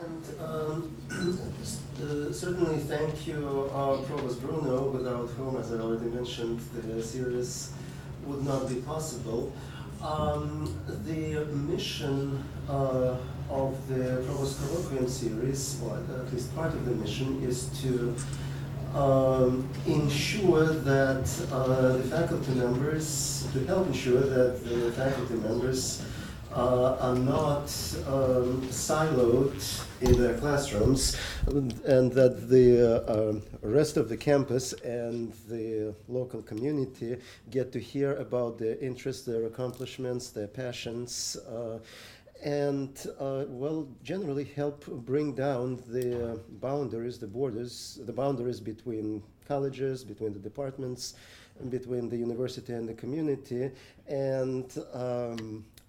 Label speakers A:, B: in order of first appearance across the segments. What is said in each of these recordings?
A: And certainly thank you, Provost Bruno, without whom, as I already mentioned, the series would not be possible. The mission of the Provost Colloquium series, or at least part of the mission, is to ensure that the faculty members, to help ensure that the faculty members are not siloed in their classrooms, and that the rest of the campus and the local community get to hear about their interests, their accomplishments, their passions, and generally help bring down the boundaries, the boundaries between colleges, between the departments, and between the university and the community. And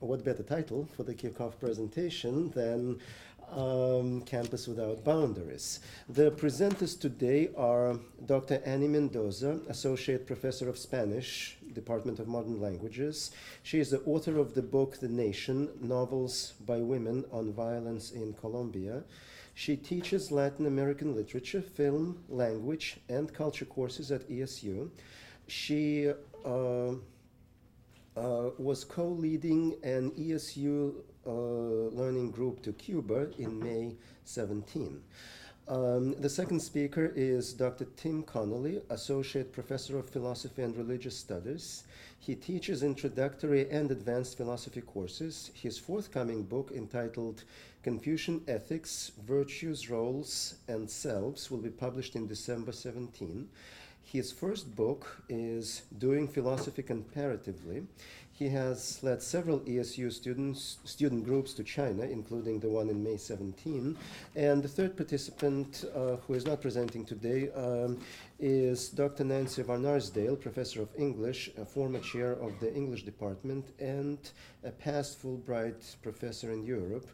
A: what better title for the kickoff presentation than Campus Without Boundaries. The presenters today are Dr. Annie Mendoza, Associate Professor of Spanish, Department of Modern Languages. She is the author of the book The Nation, Novels by Women on Violence in Colombia. She teaches Latin American literature, film, language, and culture courses at ESU. She was co-leading an ESU learning group to Cuba in May 17. The second speaker is Dr. Tim Connolly, Associate Professor of Philosophy and Religious Studies. He teaches introductory and advanced philosophy courses. His forthcoming book, entitled Confucian Ethics, Virtues, Roles, and Selves, will be published in December 17. His first book is Doing Philosophy Comparatively. He has led several ESU student groups to China, including the one in May 17. And the third participant, who is not presenting today, is Dr. Nancy van Arsdale, Professor of English, a former chair of the English department, and a past Fulbright professor in Europe.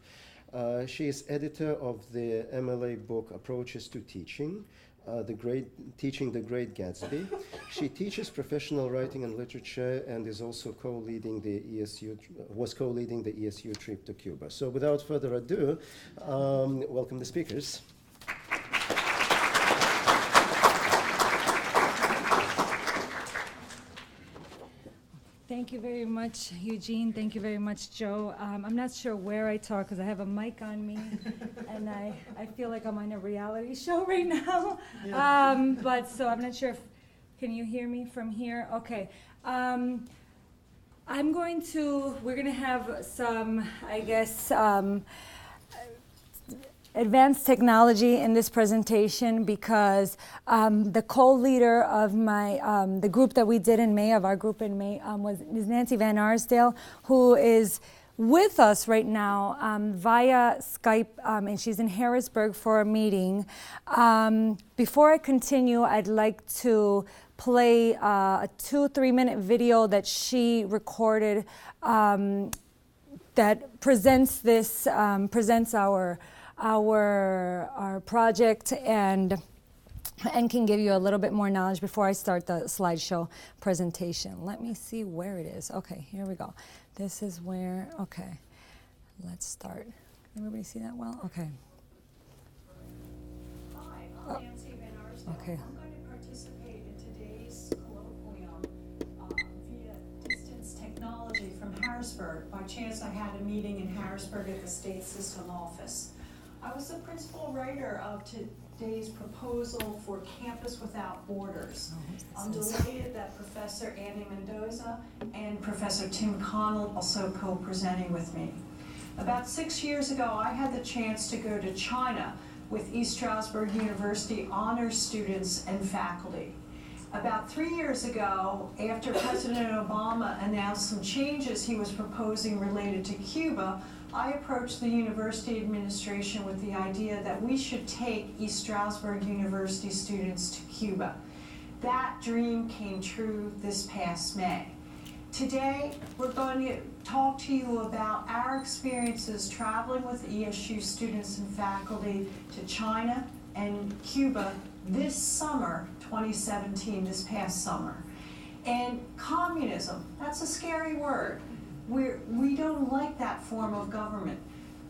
A: She is editor of the MLA book Approaches to Teaching, Teaching the Great Gatsby. She teaches professional writing and literature and is also co-leading the ESU trip to Cuba. So without further ado, welcome the speakers.
B: Thank you very much, Eugene. Thank you very much, Joe. I'm not sure where I talk because I have a mic on me, and I feel like I'm on a reality show right now. Yeah. But so I'm not sure if, can you hear me from here? Okay. We're going to have some, I guess, advanced technology in this presentation because the co-leader of the group that we did in May, of our group in May, is Nancy van Arsdale, who is with us right now via Skype, and she's in Harrisburg for a meeting. Before I continue, I'd like to play a 2-3 minute video that she recorded that presents our project and can give you a little bit more knowledge before I start the slideshow presentation. Let me see where it is. Okay, here we go. This is where, okay, let's start. Can everybody see that well? Okay.
C: Hi, I'm Nancy van Arsdale.
B: Okay.
C: I'm going to participate in today's colloquium via distance technology from Harrisburg. By chance, I had a meeting in Harrisburg at the State System office. I was the principal writer of today's proposal for Campus Without Borders. I'm delighted that Professor Annie Mendoza and Professor Tim Connolly also co-presenting with me. About 6 years ago, I had the chance to go to China with East Stroudsburg University honors students and faculty. About 3 years ago, after President Obama announced some changes he was proposing related to Cuba, I approached the university administration with the idea that we should take East Stroudsburg University students to Cuba. That dream came true this past May. Today, we're going to talk to you about our experiences traveling with ESU students and faculty to China and Cuba this summer, 2017, this past summer. And communism, that's a scary word. We don't like that form of government.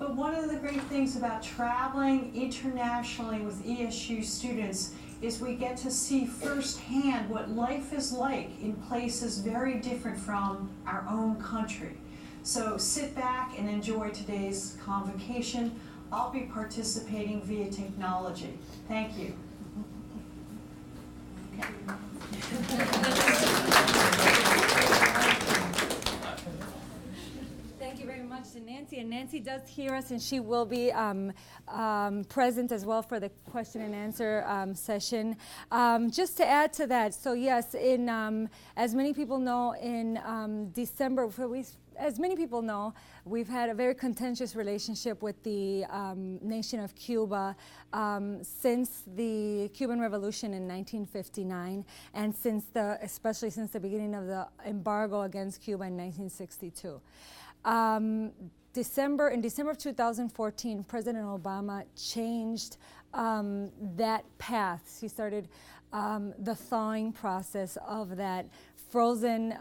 C: But one of the great things about traveling internationally with ESU students is we get to see firsthand what life is like in places very different from our own country. So sit back and enjoy today's convocation. I'll be participating via technology. Thank you.
B: Thank you very much to Nancy. And Nancy does hear us, and she will be present as well for the question and answer session. Just to add to that, so yes, as many people know, in December, as many people know, we've had a very contentious relationship with the nation of Cuba since the Cuban Revolution in 1959, and especially since the beginning of the embargo against Cuba in 1962. In December of 2014, President Obama changed that path. He started the thawing process of that frozen,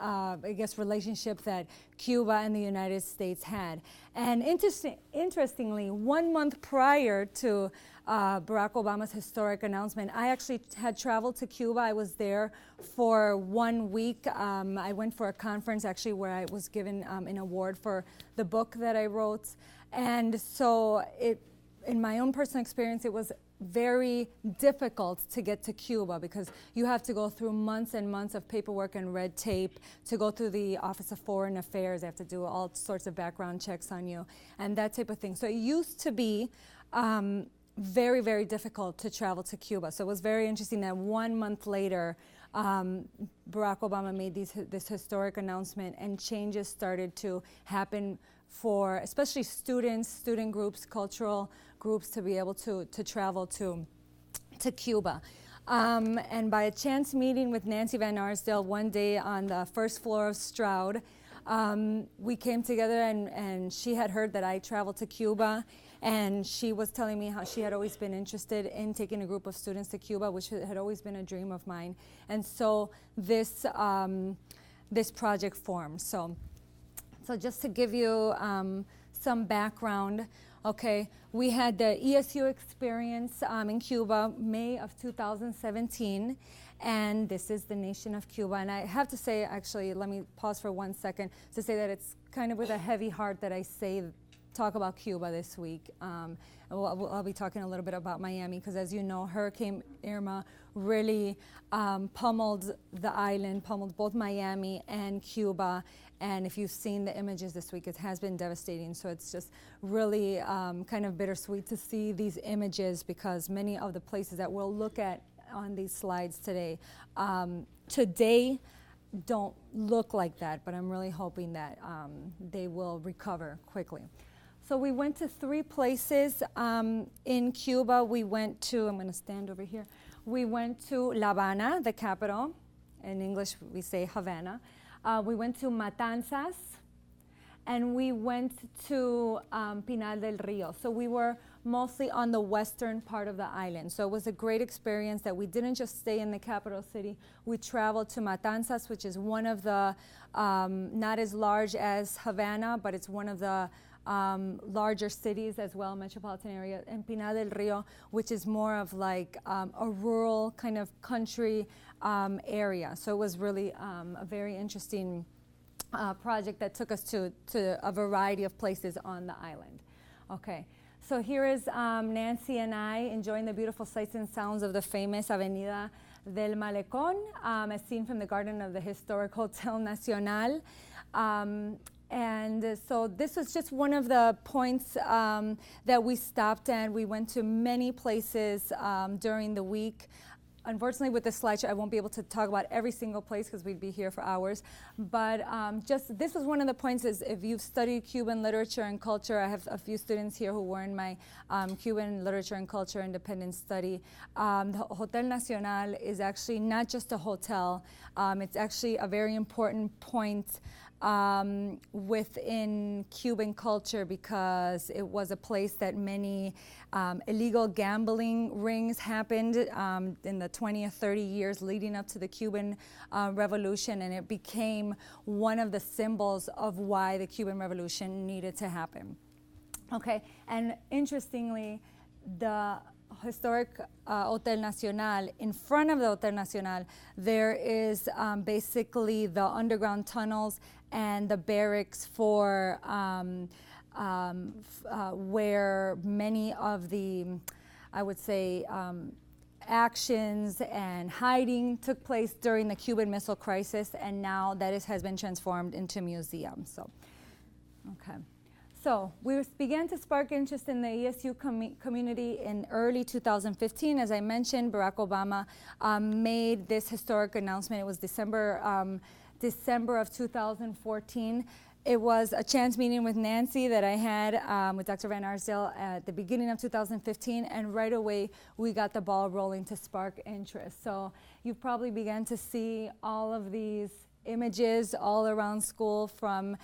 B: relationship that Cuba and the United States had. And interestingly, 1 month prior to Barack Obama's historic announcement, I actually had traveled to Cuba. I was there for 1 week. I went for a conference actually where I was given an award for the book that I wrote. And so in my own personal experience, it was very difficult to get to Cuba because you have to go through months and months of paperwork and red tape to go through the Office of Foreign Affairs. They have to do all sorts of background checks on you and that type of thing. So it used to be very, very difficult to travel to Cuba. So it was very interesting that 1 month later, Barack Obama made this historic announcement, and changes started to happen for especially students, student groups, cultural groups to be able to travel to Cuba. And by a chance meeting with Nancy Van Arsdale one day on the first floor of Stroud, we came together, and she had heard that I traveled to Cuba, and she was telling me how she had always been interested in taking a group of students to Cuba, which had always been a dream of mine. And so this project formed. So just to give you some background, okay, we had the ESU experience in Cuba, May of 2017, and this is the nation of Cuba. And I have to say, actually, let me pause for 1 second to say that it's kind of with a heavy heart that I talk about Cuba this week. I'll be talking a little bit about Miami because, as you know, Hurricane Irma really pummeled the island, pummeled both Miami and Cuba. And if you've seen the images this week, it has been devastating. So it's just really kind of bittersweet to see these images because many of the places that we'll look at on these slides today don't look like that, but I'm really hoping that they will recover quickly. So we went to 3 places in Cuba. We went to, I'm going to stand over here. We went to La Habana, the capital. In English, we say Havana. We went to Matanzas, and we went to Pinar del Rio. So we were mostly on the western part of the island. So it was a great experience that we didn't just stay in the capital city. We traveled to Matanzas, which is one of the, not as large as Havana, but it's one of the larger cities as well, metropolitan area, and Pinar del Rio, which is more of like a rural kind of country area. So it was really a very interesting project that took us to a variety of places on the island. Okay, so here is Nancy and I enjoying the beautiful sights and sounds of the famous Avenida del Malecón, as seen from the garden of the historic Hotel Nacional. And so this was just one of the points that we stopped at. We went to many places during the week. Unfortunately, with this slideshow, I won't be able to talk about every single place because we'd be here for hours. But this was one of the points is if you've studied Cuban literature and culture, I have a few students here who were in my Cuban literature and culture independent study. The Hotel Nacional is actually not just a hotel. It's actually a very important point within Cuban culture because it was a place that many illegal gambling rings happened in the 20 or 30 years leading up to the Cuban Revolution, and it became one of the symbols of why the Cuban Revolution needed to happen. Okay, and interestingly, the historic Hotel Nacional, in front of the Hotel Nacional, there is basically the underground tunnels and the barracks for where many of the, I would say, actions and hiding took place during the Cuban Missile Crisis, and now that has been transformed into a museum. So, okay. So we began to spark interest in the ESU community in early 2015. As I mentioned, Barack Obama made this historic announcement. It was December of 2014. It was a chance meeting with Nancy that I had with Dr. Van Arsdale at the beginning of 2015, and right away we got the ball rolling to spark interest. So you probably began to see all of these images all around school from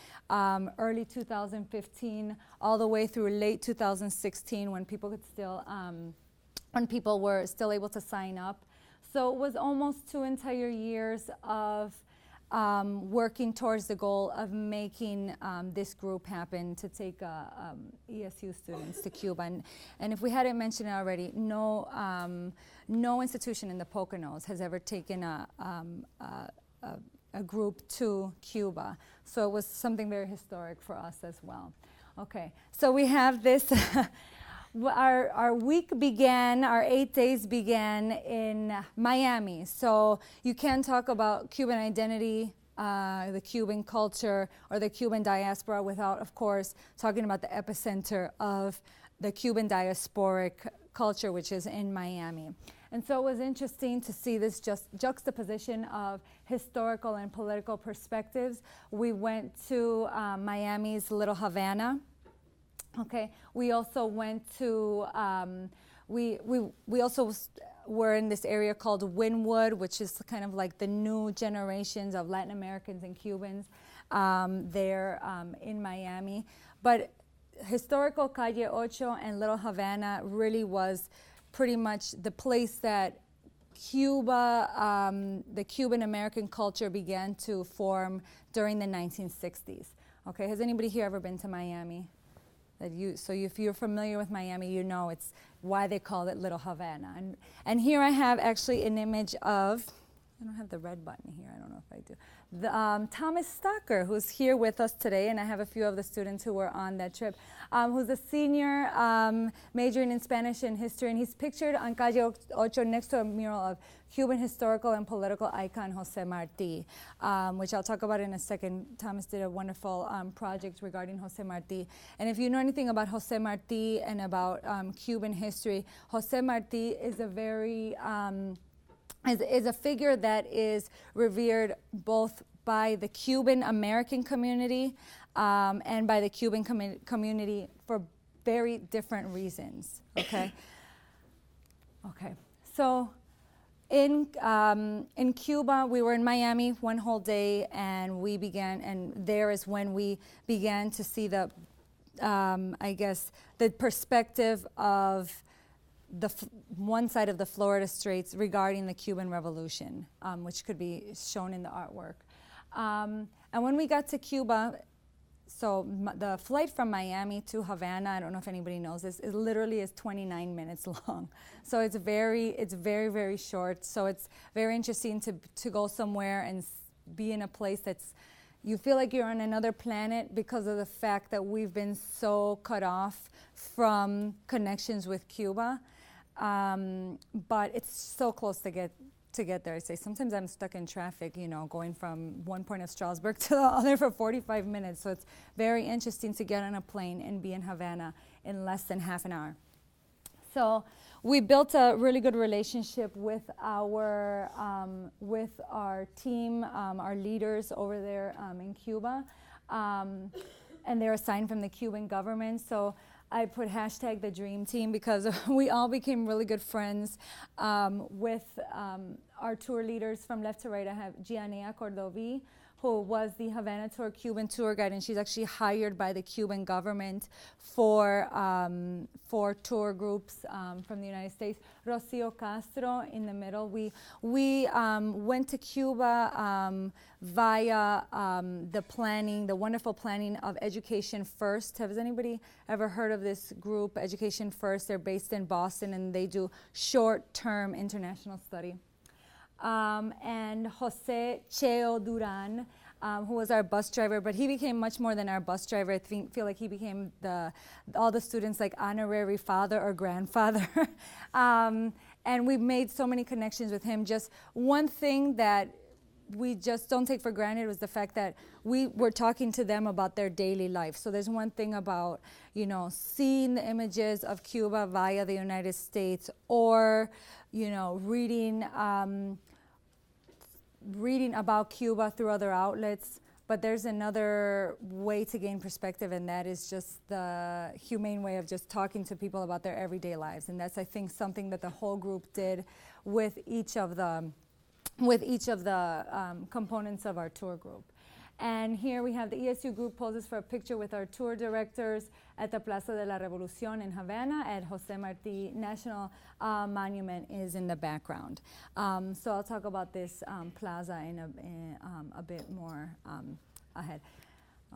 B: early 2015 all the way through late 2016 when people could still when people were still able to sign up. So it was almost 2 entire years of working towards the goal of making this group happen to take ESU students to Cuba. And if we hadn't mentioned it already, no institution in the Poconos has ever taken a group to Cuba. So it was something very historic for us as well. Okay, so we have this, our week began, our 8 days began in Miami. So you can't talk about Cuban identity, the Cuban culture, or the Cuban diaspora without, of course, talking about the epicenter of the Cuban diasporic culture, which is in Miami. And so it was interesting to see this juxtaposition of historical and political perspectives. We went to Miami's Little Havana. Okay. We also went to we also were in this area called Wynwood, which is kind of like the new generations of Latin Americans and Cubans there in Miami. But historical Calle Ocho and Little Havana really was pretty much the place that Cuba, the Cuban American culture began to form during the 1960s. Okay, has anybody here ever been to Miami? So if you're familiar with Miami, you know it's why they call it Little Havana. And here I have actually an image of, I don't have the red button here, I don't know if I do. Thomas Stocker, who's here with us today, and I have a few of the students who were on that trip, who's a senior majoring in Spanish and history, and he's pictured on Calle Ocho next to a mural of Cuban historical and political icon Jose Marti, which I'll talk about in a second. Thomas did a wonderful project regarding Jose Marti. And if you know anything about Jose Marti and about Cuban history, Jose Marti is a very is a figure that is revered both by the Cuban American community and by the Cuban community for very different reasons. Okay. Okay. So in Cuba, we were in Miami one whole day, and we began, and there is when we began to see the, I guess, the perspective of one side of the Florida Straits regarding the Cuban Revolution, which could be shown in the artwork. And when we got to Cuba, so the flight from Miami to Havana, I don't know if anybody knows this, it literally is 29 minutes long. So it's very, very short. So it's very interesting to go somewhere and be in a place that's, you feel like you're on another planet because of the fact that we've been so cut off from connections with Cuba. But it's so close to get there. I say sometimes I'm stuck in traffic, going from one point of Strasbourg to the other for 45 minutes. So it's very interesting to get on a plane and be in Havana in less than half an hour. So we built a really good relationship with our team, our leaders over there in Cuba, and they're assigned from the Cuban government. So I put hashtag the dream team because we all became really good friends with our tour leaders from left to right. I have Gianea Cordovi, who was the Havana Tour Cuban tour guide, and she's actually hired by the Cuban government for tour groups from the United States. Rocio Castro in the middle. We went to Cuba via the wonderful planning of Education First. Has anybody ever heard of this group, Education First? They're based in Boston, and they do short-term international study. And Jose Cheo Duran, who was our bus driver, but he became much more than our bus driver. I feel like he became all the students like honorary father or grandfather. And we've made so many connections with him. Just one thing that we just don't take for granted was the fact that we were talking to them about their daily life. So there's one thing about, seeing the images of Cuba via the United States, or, reading about Cuba through other outlets. But there's another way to gain perspective, and that is just the humane way of just talking to people about their everyday lives. And that's, I think, something that the whole group did with each of the components of our tour group. And here we have the ESU group poses for a picture with our tour directors at the Plaza de la Revolución in Havana, at Jose Martí National Monument is in the background. So I'll talk about this plaza in a bit more ahead.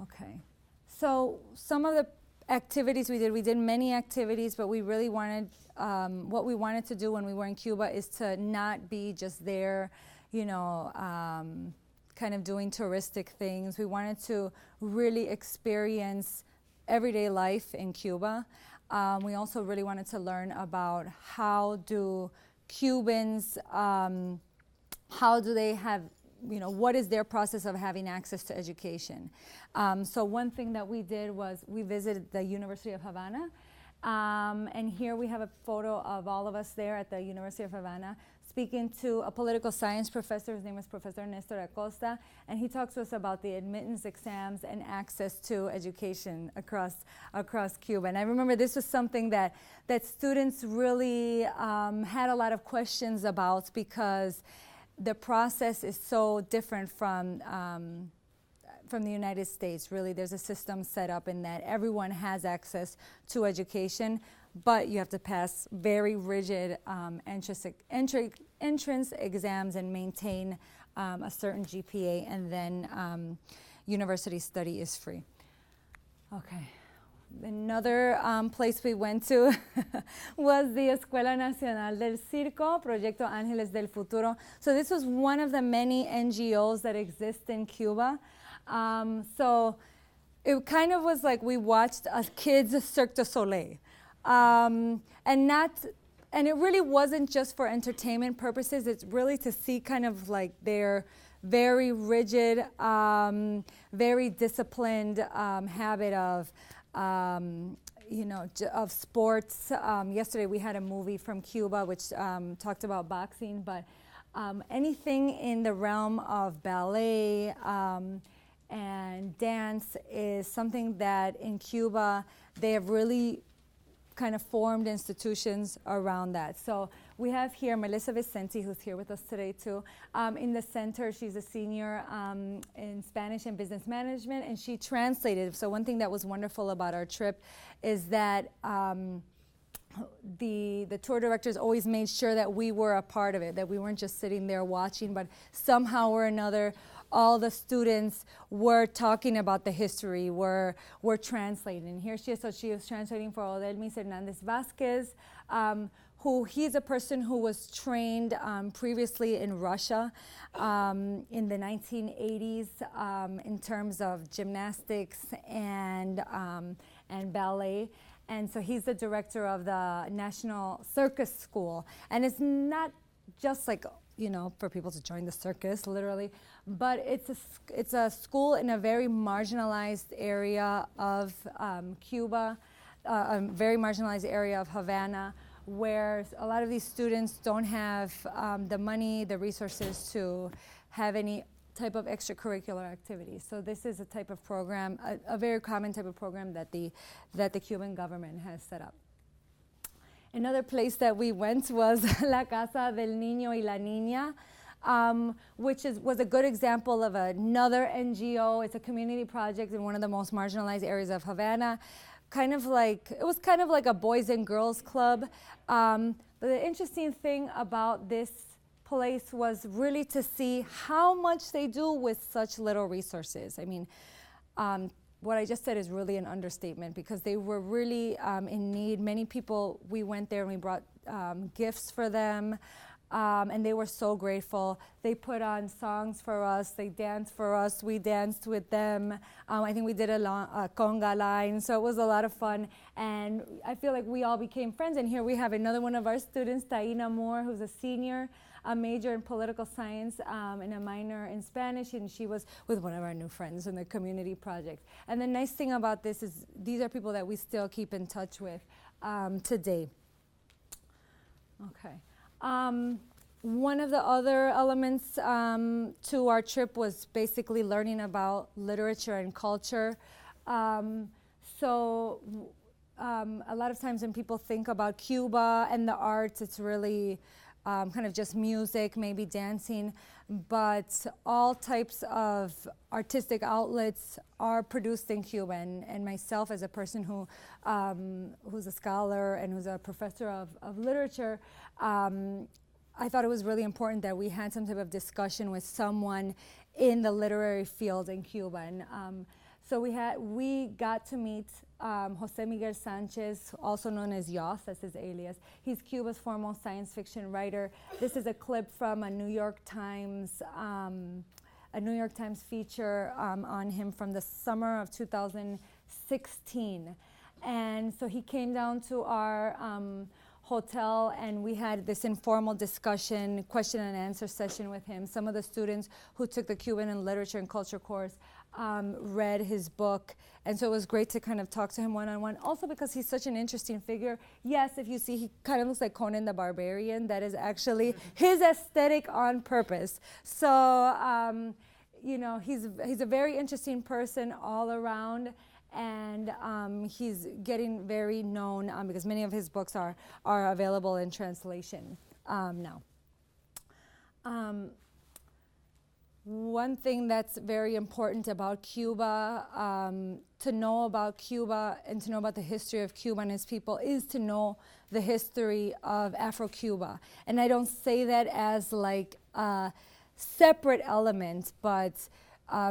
B: Okay. So some of the activities we did many activities, but we really wanted, what we wanted to do when we were in Cuba is to not be just there, kind of doing touristic things. We wanted to really experience everyday life in Cuba. We also really wanted to learn about how do Cubans, how do they have, what is their process of having access to education. So one thing that we did was we visited the University of Havana. And here we have a photo of all of us there at the University of Havana speaking to a political science professor. His name was Professor Nestor Acosta, and he talks to us about the admittance exams and access to education across Cuba. And I remember this was something that students really had a lot of questions about, because the process is so different from the United States. Really, there's a system set up in that everyone has access to education, but you have to pass very rigid entrance exams and maintain a certain GPA, and then university study is free. Okay. Another place we went to was the Escuela Nacional del Circo, Proyecto Ángeles del Futuro. So this was one of the many NGOs that exist in Cuba. So it kind of was like we watched a kids' Cirque du Soleil. And it really wasn't just for entertainment purposes. It's really to see kind of like their very rigid, very disciplined habit of of sports. Yesterday we had a movie from Cuba which talked about boxing, but anything in the realm of ballet and dance is something that in Cuba they have really kind of formed institutions around that. So we have here Melissa Vicente, who's here with us today too. In the center, she's a senior in Spanish and business management, and she translated. So one thing that was wonderful about our trip is that the tour directors always made sure that we were a part of it, that we weren't just sitting there watching, but somehow or another, all the students were talking about the history, were translating. And here she is, so she was translating for Odelmis Hernandez Vasquez, who he's a person who was trained previously in Russia in the 1980s in terms of gymnastics and ballet. And so he's the director of the National Circus School. And it's not just like, for people to join the circus, literally, but it's a school in a very marginalized area of Cuba, a very marginalized area of Havana, where a lot of these students don't have the money, the resources to have any type of extracurricular activities. So this is a type of program, a very common type of program that the Cuban government has set up. Another place that we went was La Casa del Niño y la Niña. which was a good example of another NGO. It's a community project in one of the most marginalized areas of Havana. It was kind of like a boys and girls club. But the interesting thing about this place was really to see how much they do with such little resources. I mean, what I just said is really an understatement, because they were really in need. Many people, we went there and we brought gifts for them, and they were so grateful. They put on songs for us, they danced for us, we danced with them. I think we did a conga line, so it was a lot of fun. And I feel like we all became friends. And here we have another one of our students, Taina Moore, who's a senior, a major in political science and a minor in Spanish, and she was with one of our new friends in the community project. And the nice thing about this is these are people that we still keep in touch with today. Okay. One of the other elements to our trip was basically learning about literature and culture. So a lot of times when people think about Cuba and the arts, it's really kind of just music, maybe dancing, but all types of artistic outlets are produced in Cuba. And myself, as a person who's a scholar and who's a professor of literature, I thought it was really important that we had some type of discussion with someone in the literary field in Cuba. And so we got to meet Jose Miguel Sanchez, also known as Yoss, that's his alias. He's Cuba's foremost science fiction writer. This is a clip from a New York Times feature on him from the summer of 2016. And so he came down to our hotel, and we had this informal discussion, question and answer session with him. Some of the students who took the Cuban and Literature and Culture course read his book, and so it was great to kind of talk to him one-on-one. Also because he's such an interesting figure. Yes, if you see, he kind of looks like Conan the Barbarian. That is actually his aesthetic on purpose. So, you know, he's a very interesting person all around. And he's getting very known because many of his books are available in translation now. One thing that's very important about Cuba, to know about Cuba and to know about the history of Cuba and its people, is to know the history of Afro-Cuba. And I don't say that as like a separate element, but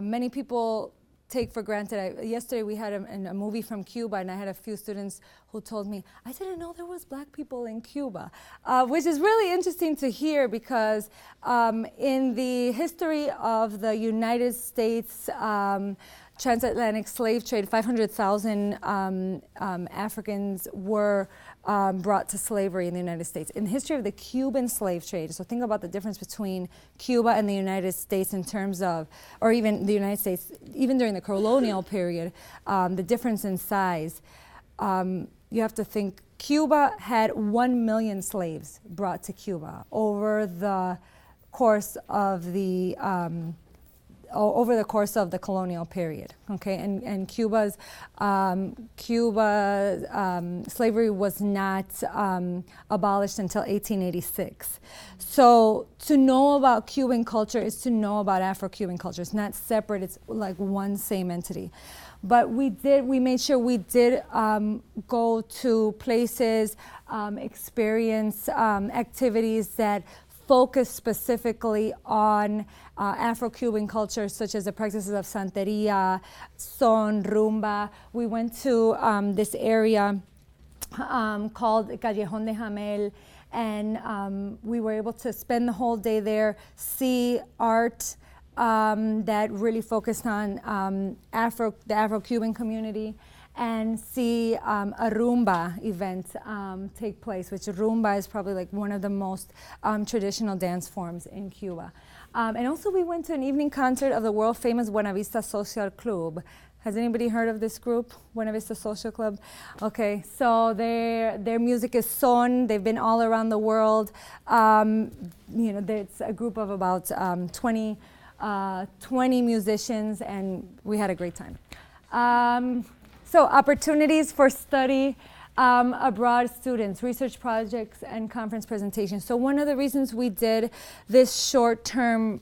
B: many people take for granted. Yesterday we had a movie from Cuba, and I had a few students who told me, I didn't know there was black people in Cuba, which is really interesting to hear, because in the history of the United States transatlantic slave trade, 500,000 Africans were brought to slavery in the United States. In the history of the Cuban slave trade, so think about the difference between Cuba and the United States in terms of, or even the United States, even during the colonial period, the difference in size. You have to think, Cuba had 1 million slaves brought to Cuba over the course of the colonial period, okay? And Cuba's slavery was not abolished until 1886. So to know about Cuban culture is to know about Afro-Cuban culture. It's not separate, it's like one same entity. But we made sure we did go to places, experience activities that focus specifically on Afro-Cuban culture, such as the practices of Santeria, son, rumba. We went to this area called Callejón de Jamel, and we were able to spend the whole day there, see art that really focused on the Afro-Cuban community, and see a rumba event take place, which rumba is probably like one of the most traditional dance forms in Cuba. And also we went to an evening concert of the world famous Buena Vista Social Club. Has anybody heard of this group, Buena Vista Social Club? Okay, so their music is son. They've been all around the world. You know, it's a group of about 20 musicians, and we had a great time. So opportunities for study. abroad students, research projects, and conference presentations. So one of the reasons we did this short-term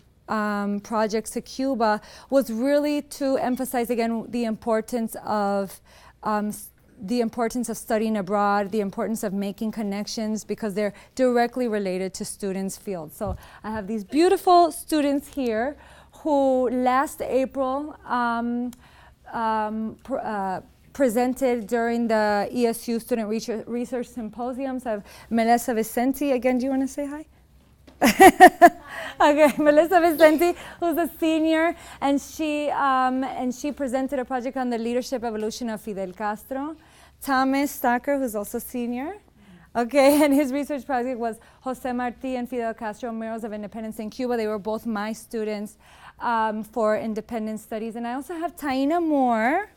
B: projects to Cuba was really to emphasize again the importance of studying abroad, the importance of making connections, because they're directly related to students' fields. So I have these beautiful students here who last April presented during the ESU Student Research Symposiums. I have Melissa Vicenti. Again, do you want to say hi? Okay, Melissa Vicenti, who's a senior, and she presented a project on the leadership evolution of Fidel Castro. Thomas Stacker, who's also senior, okay, and his research project was Jose Marti and Fidel Castro, Murals of Independence in Cuba. They were both my students for independence studies. And I also have Taina Moore,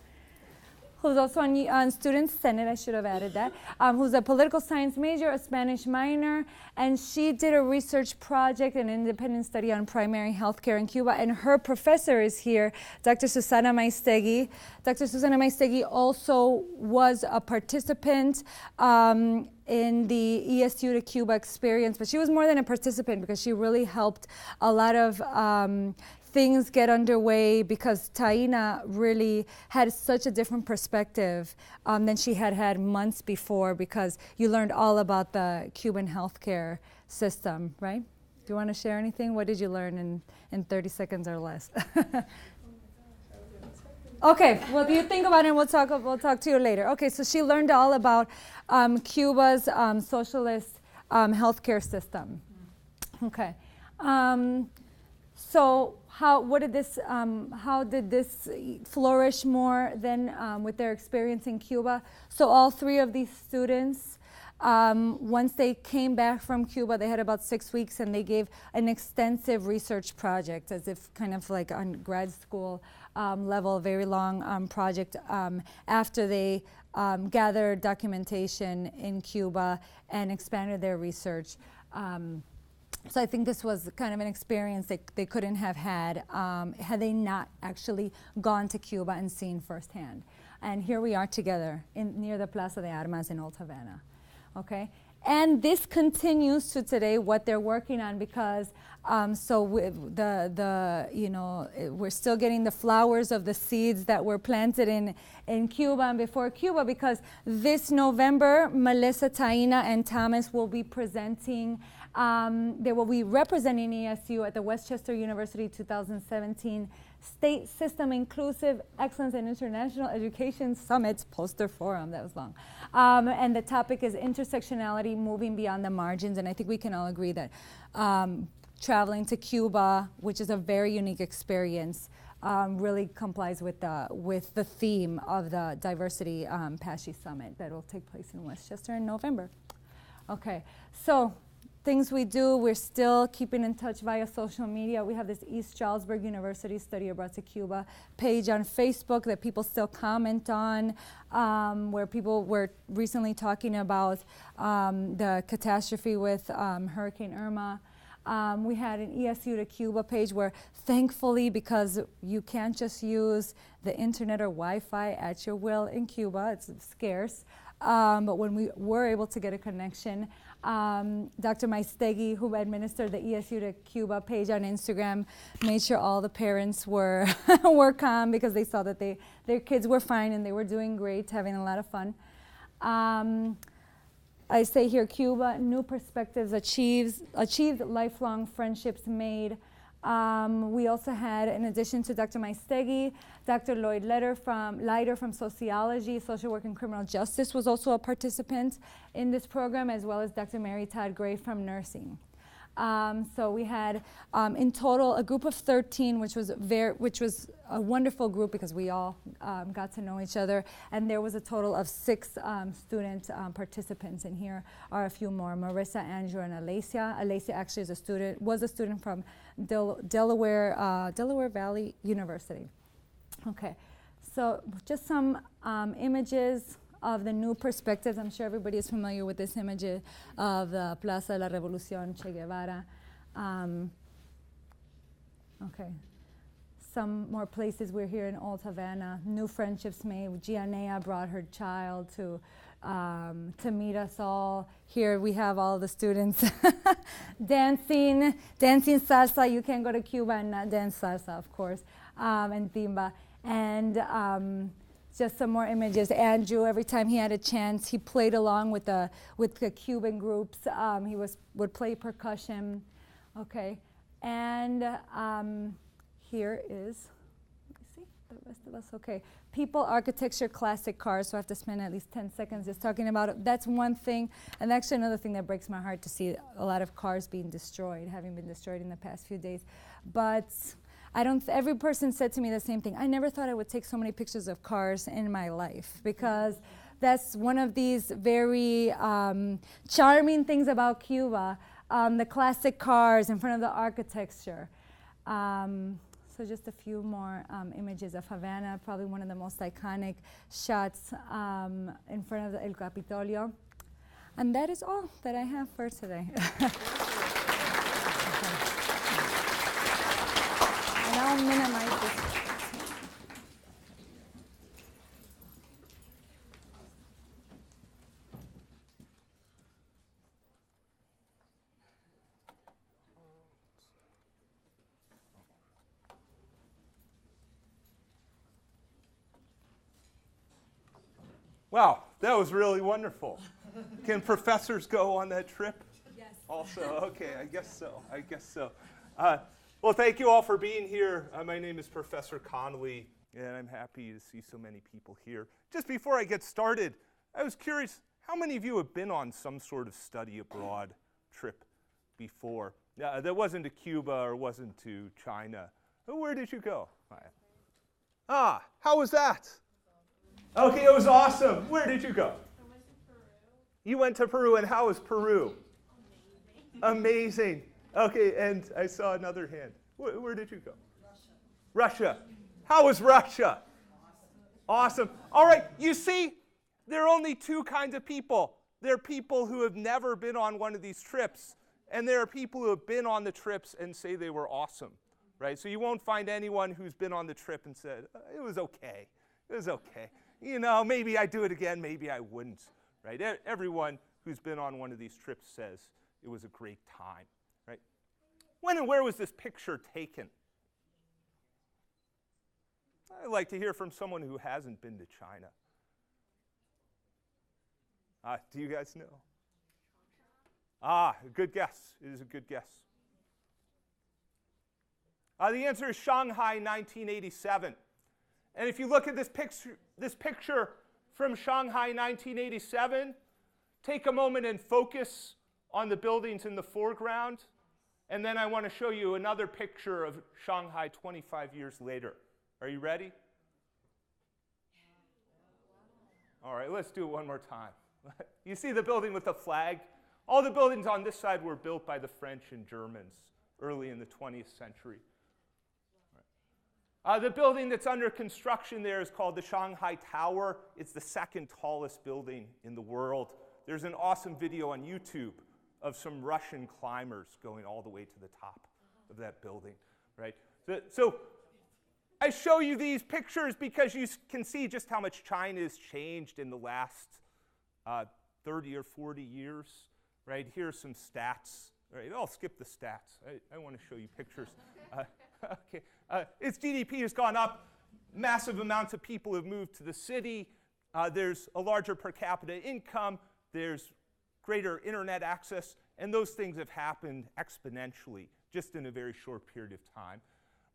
B: who's also on Student Senate, I should have added that, who's a political science major, a Spanish minor, and she did a research project, an independent study on primary health care in Cuba, and her professor is here, Dr. Susana Maistegui. Dr. Susana Maistegui also was a participant in the ESU to Cuba experience, but she was more than a participant because she really helped a lot of things get underway, because Taina really had such a different perspective than she had had months before, because you learned all about the Cuban healthcare system, right? Do you want to share anything? What did you learn in 30 seconds or less? Okay, well, you think about it and we'll talk to you later. Okay, so she learned all about Cuba's socialist healthcare system. Okay. So how did this flourish more than with their experience in Cuba? So all three of these students, once they came back from Cuba, they had about 6 weeks, and they gave an extensive research project, as if kind of like on grad school level, very long project, after they gathered documentation in Cuba and expanded their research. So I think this was kind of an experience they couldn't have had they not actually gone to Cuba and seen firsthand. And here we are together near the Plaza de Armas in Old Havana. Okay, and this continues to today what they're working on, because we're still getting the flowers of the seeds that were planted in Cuba and before Cuba, because this November, Melissa, Taina, and Thomas will be presenting. They will be representing ESU at the Westchester University 2017 State System Inclusive Excellence in International Education Summit Poster Forum. That was long. And the topic is intersectionality, moving beyond the margins. And I think we can all agree that traveling to Cuba, which is a very unique experience, really complies with the theme of the Diversity PASHI Summit that will take place in Westchester in November. Okay, so things we do, we're still keeping in touch via social media. We have this East Stroudsburg University Study Abroad to Cuba page on Facebook that people still comment on, where people were recently talking about the catastrophe with Hurricane Irma. We had an ESU to Cuba page where, thankfully, because you can't just use the internet or Wi-Fi at your will in Cuba, it's scarce, but when we were able to get a connection, Dr. Maistegui, who administered the ESU to Cuba page on Instagram, made sure all the parents were calm, because they saw that their kids were fine and they were doing great, having a lot of fun. I say here, Cuba, new perspectives achieved lifelong friendships made. We also had, in addition to Dr. Maistegui, Dr. Lloyd Leiter from Sociology, Social Work and Criminal Justice was also a participant in this program, as well as Dr. Mary Todd Gray from Nursing. So we had, in total, a group of 13, which was a wonderful group because we all got to know each other, and there was a total of 6 student participants. And here are a few more: Marissa, Andrew, and Alicia. Alicia actually was a student from Delaware Valley University. Okay, so just some images of the new perspectives. I'm sure everybody is familiar with this image of the Plaza de la Revolución, Che Guevara. Okay, some more places. We're here in Old Havana. New friendships made. Gianea brought her child to meet us all. Here we have all the students dancing salsa. You can't go to Cuba and not dance salsa, of course, and timba. And just some more images. Andrew, every time he had a chance, he played along with the Cuban groups. He would play percussion. Okay, and here is, let me see, the rest of us. Okay, people, architecture, classic cars. So I have to spend at least 10 seconds just talking about it. That's one thing. And actually another thing that breaks my heart to see a lot of cars being destroyed, having been destroyed in the past few days. But every person said to me the same thing. I never thought I would take so many pictures of cars in my life, because that's one of these very charming things about Cuba, the classic cars in front of the architecture. So just a few more images of Havana, probably one of the most iconic shots in front of the El Capitolio. And that is all that I have for today. And I'll minimize this.
D: Wow, that was really wonderful. Can professors go on that trip?
B: Yes.
D: Also, okay, I guess so. Well, thank you all for being here. My name is Professor Connolly, and I'm happy to see so many people here. Just before I get started, I was curious, how many of you have been on some sort of study abroad trip before? That wasn't to Cuba or wasn't to China. Where did you go? How was that? Okay, it was awesome. Where did you go?
E: I went to Peru.
D: You went to Peru, and how was Peru? Amazing. Okay, and I saw another hand. Where did you go? Russia. How was Russia? Awesome. All right, you see, there are only two kinds of people. There are people who have never been on one of these trips, and there are people who have been on the trips and say they were awesome, right? So you won't find anyone who's been on the trip and said, it was okay. It was okay. You know, maybe I'd do it again, maybe I wouldn't, right? Everyone who's been on one of these trips says it was a great time, right? When and where was this picture taken? I'd like to hear from someone who hasn't been to China. Do you guys know? A good guess. It is a good guess. The answer is Shanghai, 1987. And if you look at this picture from Shanghai 1987, take a moment and focus on the buildings in the foreground. And then I want to show you another picture of Shanghai 25 years later. Are you ready? All right, let's do it one more time. You see the building with the flag? All the buildings on this side were built by the French and Germans early in the 20th century. The building that's under construction there is called the Shanghai Tower. It's the second tallest building in the world. There's an awesome video on YouTube of some Russian climbers going all the way to the top of that building, right? So I show you these pictures because you can see just how much China has changed in the last 30 or 40 years, right? Here's some stats. Right, I'll skip the stats. I want to show you pictures. Okay, its GDP has gone up. Massive amounts of people have moved to the city. There's a larger per capita income. There's greater internet access. And those things have happened exponentially just in a very short period of time.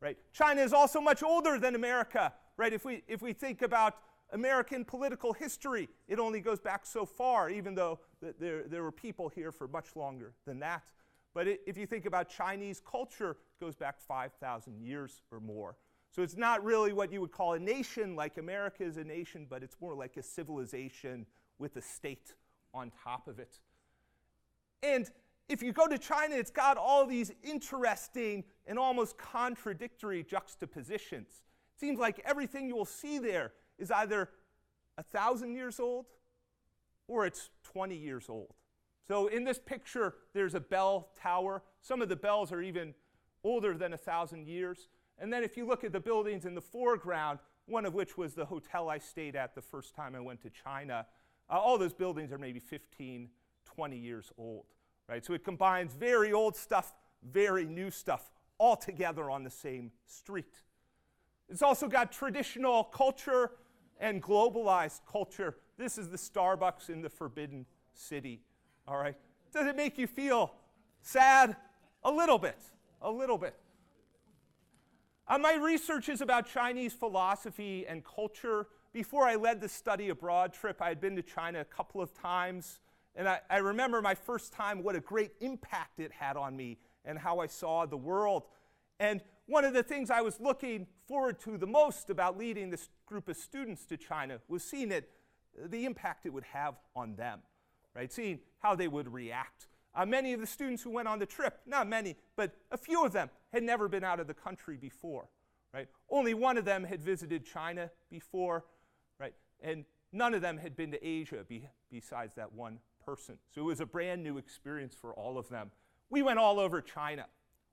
D: Right? China is also much older than America. Right? If we think about American political history, it only goes back so far, even though there were people here for much longer than that. But if you think about Chinese culture, it goes back 5,000 years or more. So it's not really what you would call a nation, like America is a nation, but it's more like a civilization with a state on top of it. And if you go to China, it's got all these interesting and almost contradictory juxtapositions. It seems like everything you will see there is either 1,000 years old or it's 20 years old. So in this picture, there's a bell tower. Some of the bells are even older than 1,000 years. And then if you look at the buildings in the foreground, one of which was the hotel I stayed at the first time I went to China, all those buildings are maybe 15, 20 years old, right? So it combines very old stuff, very new stuff, all together on the same street. It's also got traditional culture and globalized culture. This is the Starbucks in the Forbidden City, all right? Does it make you feel sad? A little bit, a little bit. My research is about Chinese philosophy and culture. Before I led the study abroad trip, I had been to China a couple of times, and I remember my first time what a great impact it had on me and how I saw the world. And one of the things I was looking forward to the most about leading this group of students to China was seeing the impact it would have on them, right? Seeing how they would react. Many of the students who went on the trip, not many, but a few of them had never been out of the country before, right? Only one of them had visited China before, right? And none of them had been to Asia besides that one person. So it was a brand new experience for all of them. We went all over China.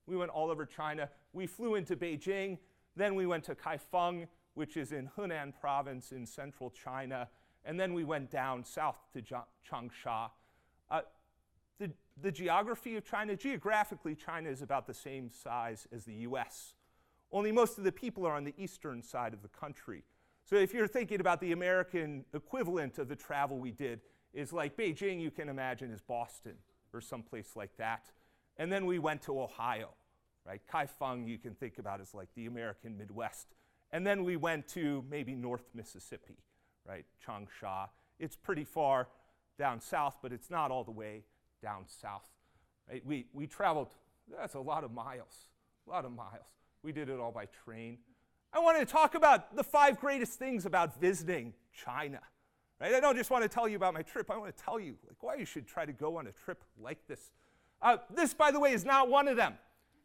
D: We flew into Beijing, then we went to Kaifeng, which is in Hunan province in central China, and then we went down south to Changsha. The geography of China, geographically, China is about the same size as the US. Only most of the people are on the eastern side of the country. So if you're thinking about the American equivalent of the travel we did, is like Beijing, you can imagine, is Boston or someplace like that. And then we went to Ohio, right? Kaifeng, you can think about as like the American Midwest. And then we went to maybe North Mississippi, right? Changsha. It's pretty far down south, but it's not all the way down south. Right? We traveled, that's a lot of miles. We did it all by train. I wanted to talk about the 5 greatest things about visiting China. Right? I don't just want to tell you about my trip. I want to tell you why you should try to go on a trip like this. This, by the way, is not one of them.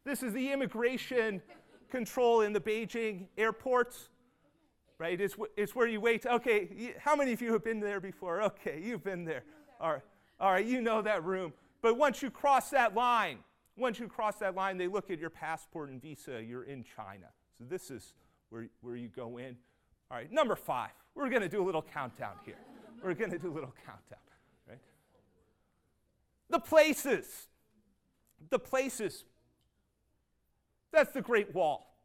D: This is the immigration control in the Beijing airport. Right? It's where you wait. Okay, how many of you have been there before? Okay, you've been there. All right, you know that room. But once you cross that line, they look at your passport and visa. You're in China. So this is where you go in. All right, number 5. We're going to do a little countdown here. Right? The places. That's the Great Wall.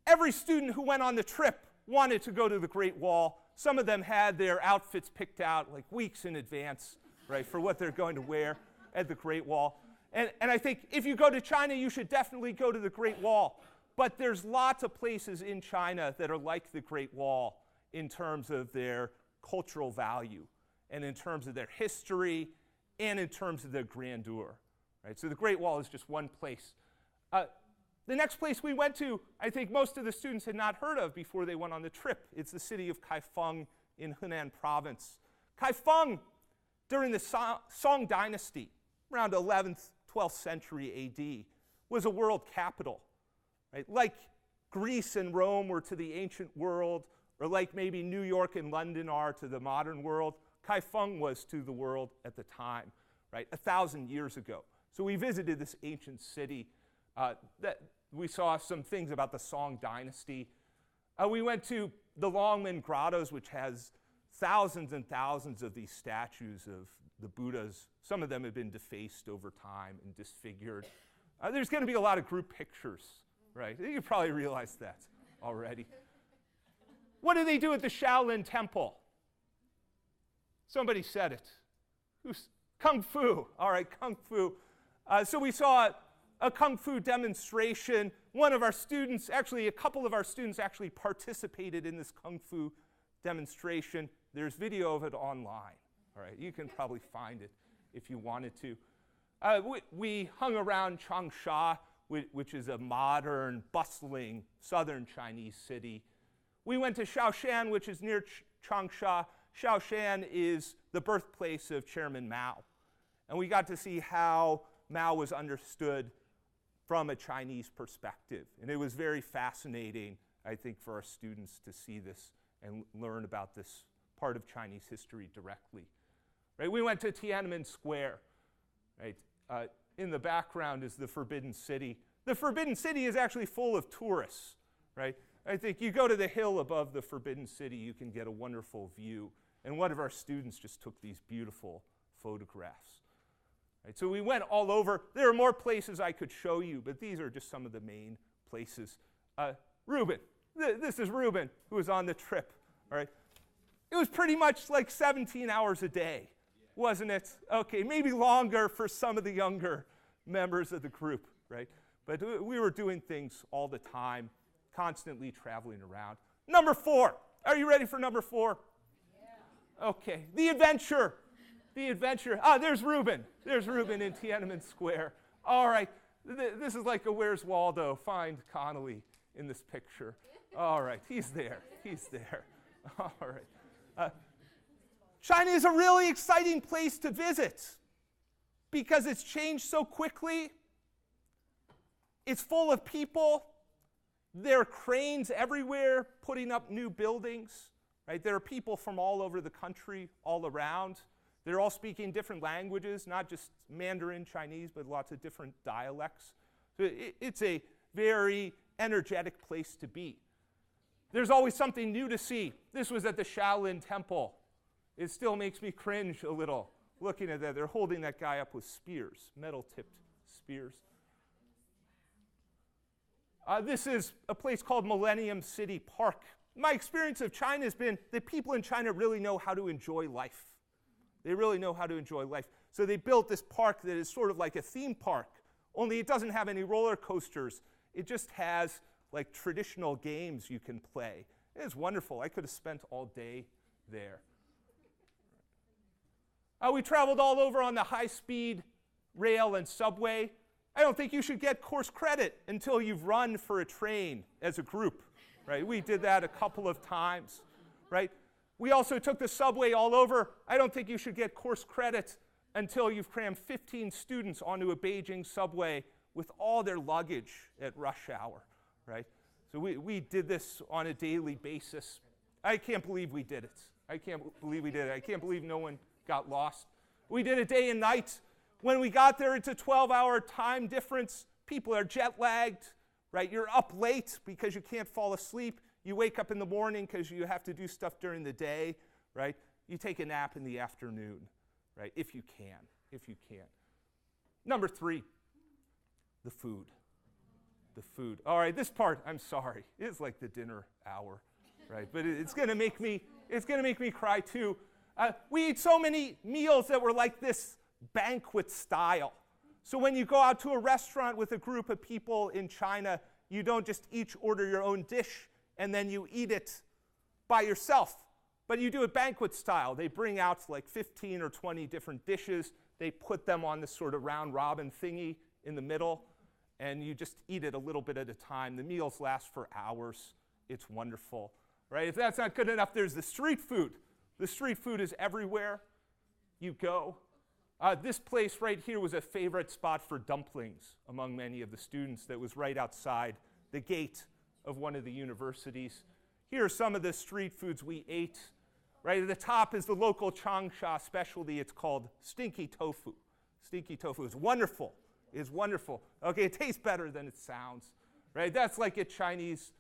D: Every student who went on the trip wanted to go to the Great Wall. Some of them had their outfits picked out like weeks in advance, right, for what they're going to wear at the Great Wall. And I think if you go to China, you should definitely go to the Great Wall. But there's lots of places in China that are like the Great Wall in terms of their cultural value and in terms of their history and in terms of their grandeur. Right? So the Great Wall is just one place. The next place we went to, I think most of the students had not heard of before they went on the trip. It's the city of Kaifeng in Hunan province. Kaifeng, during the Song dynasty, around 11th, 12th century AD, was a world capital. Right? Like Greece and Rome were to the ancient world, or like maybe New York and London are to the modern world, Kaifeng was to the world at the time, right? 1,000 years ago. So we visited this ancient city. That we saw some things about the Song dynasty. We went to the Longmen Grottoes, which has thousands and thousands of these statues of the Buddhas. Some of them have been defaced over time and disfigured. There's going to be a lot of group pictures, right? You probably realize that already. What do they do at the Shaolin Temple? Somebody said it. Who's Kung Fu? All right, Kung Fu. So we saw a Kung Fu demonstration. One of our students, actually a couple of our students actually participated in this Kung Fu demonstration. There's video of it online. All right, you can probably find it if you wanted to. We hung around Changsha, which is a modern, bustling southern Chinese city. We went to Shaoshan, which is near Changsha. Shaoshan is the birthplace of Chairman Mao. And we got to see how Mao was understood from a Chinese perspective. And it was very fascinating, I think, for our students to see this and learn about this part of Chinese history directly. Right? We went to Tiananmen Square. Right? In the background is the Forbidden City. The Forbidden City is actually full of tourists, right? I think you go to the hill above the Forbidden City, you can get a wonderful view. And one of our students just took these beautiful photographs. Right, so we went all over. There are more places I could show you, but these are just some of the main places. Reuben. This is Reuben, who was on the trip. All right. It was pretty much like 17 hours a day, wasn't it? Okay, maybe longer for some of the younger members of the group, right? But we were doing things all the time, constantly traveling around. Number 4. Are you ready for number 4? Yeah. Okay, the adventure. The adventure. There's Reuben. There's Reuben in Tiananmen Square. All right, this is like a Where's Waldo? Find Connolly in this picture. All right, he's there. He's there. All right. China is a really exciting place to visit because it's changed so quickly. It's full of people. There are cranes everywhere putting up new buildings. Right? There are people from all over the country, all around. They're all speaking different languages, not just Mandarin Chinese, but lots of different dialects. So it's a very energetic place to be. There's always something new to see. This was at the Shaolin Temple. It still makes me cringe a little looking at that. They're holding that guy up with spears, metal-tipped spears. This is a place called Millennium City Park. My experience of China has been that people in China really know how to enjoy life. They really know how to enjoy life. So they built this park that is sort of like a theme park, only it doesn't have any roller coasters. It just has like traditional games you can play. It's wonderful. I could have spent all day there. We traveled all over on the high-speed rail and subway. I don't think you should get course credit until you've run for a train as a group, right? We did that a couple of times, right? We also took the subway all over. I don't think you should get course credit until you've crammed 15 students onto a Beijing subway with all their luggage at rush hour, right? So we did this on a daily basis. I can't believe we did it. I can't believe we did it. I can't believe no one got lost. We did it day and night. When we got there, it's a 12-hour time difference. People are jet-lagged, right? You're up late because you can't fall asleep. You wake up in the morning because you have to do stuff during the day, right? You take a nap in the afternoon, right? If you can. Number 3, the food. The food. All right, this part, I'm sorry. It's like the dinner hour, right? But it's going to make me cry too. We eat so many meals that were like this banquet style. So when you go out to a restaurant with a group of people in China, you don't just each order your own dish and then you eat it by yourself, but you do it banquet style. They bring out like 15 or 20 different dishes. They put them on this sort of round robin thingy in the middle, and you just eat it a little bit at a time. The meals last for hours. It's wonderful, right? If that's not good enough, there's the street food. The street food is everywhere you go. This place right here was a favorite spot for dumplings among many of the students that was right outside the gate of one of the universities. Here are some of the street foods we ate. Right at the top is the local Changsha specialty. It's called stinky tofu. Stinky tofu is wonderful. It's wonderful. Okay, it tastes better than it sounds. Right? That's like a Chinese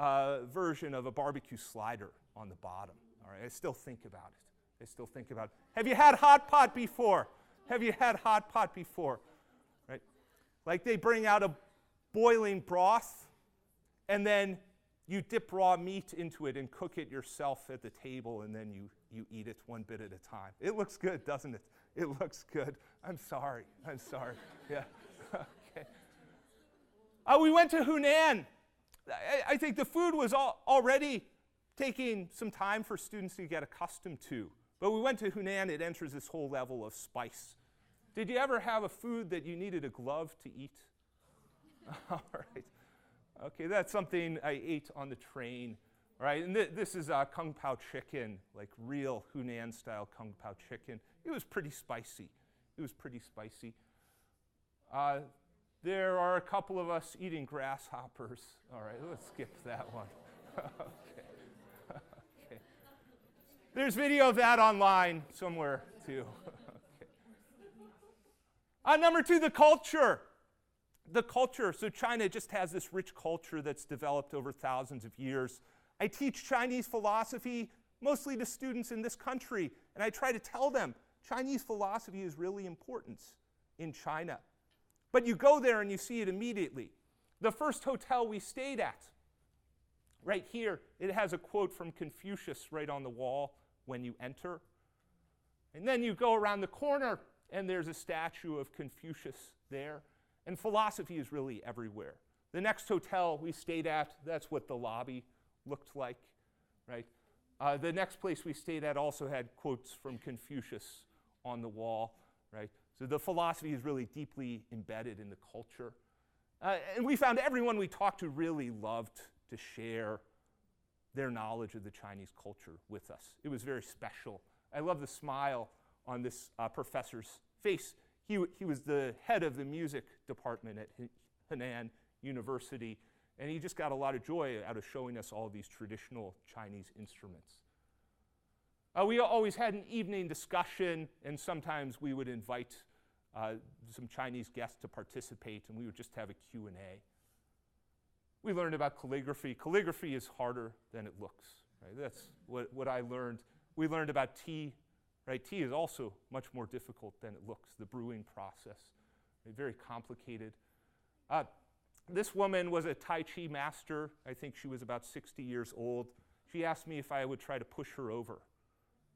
D: version of a barbecue slider on the bottom. All right, I still think about it. Have you had hot pot before? Right? Like they bring out a boiling broth, and then you dip raw meat into it and cook it yourself at the table, and then you eat it one bit at a time. It looks good, doesn't it? It looks good. I'm sorry. Yeah. Okay. We went to Hunan. I think the food was already taking some time for students to get accustomed to. But we went to Hunan, it enters this whole level of spice. Did you ever have a food that you needed a glove to eat? All right. Okay, that's something I ate on the train. All right, and this is Kung Pao chicken, like real Hunan-style Kung Pao chicken. It was pretty spicy. There are a couple of us eating grasshoppers. All right, let's skip that one. Okay. There's video of that online somewhere, too. Okay. Number 2, the culture. The culture, so China just has this rich culture that's developed over thousands of years. I teach Chinese philosophy mostly to students in this country, and I try to tell them Chinese philosophy is really important in China. But you go there and you see it immediately. The first hotel we stayed at, right here, it has a quote from Confucius right on the wall when you enter. And then you go around the corner, and there's a statue of Confucius there. And philosophy is really everywhere. The next hotel we stayed at, that's what the lobby looked like, right? The next place we stayed at also had quotes from Confucius on the wall, right? So the philosophy is really deeply embedded in the culture. And we found everyone we talked to really loved to share their knowledge of the Chinese culture with us. It was very special. I love the smile on this professor's face. He was the head of the music department at Henan University, and he just got a lot of joy out of showing us all these traditional Chinese instruments. We always had an evening discussion, and sometimes we would invite some Chinese guests to participate, and we would just have a Q&A. We learned about calligraphy. Calligraphy is harder than it looks. Right? That's what I learned. We learned about tea. Right? Tea is also much more difficult than it looks, the brewing process. Right? Very complicated. This woman was a Tai Chi master. I think she was about 60 years old. She asked me if I would try to push her over.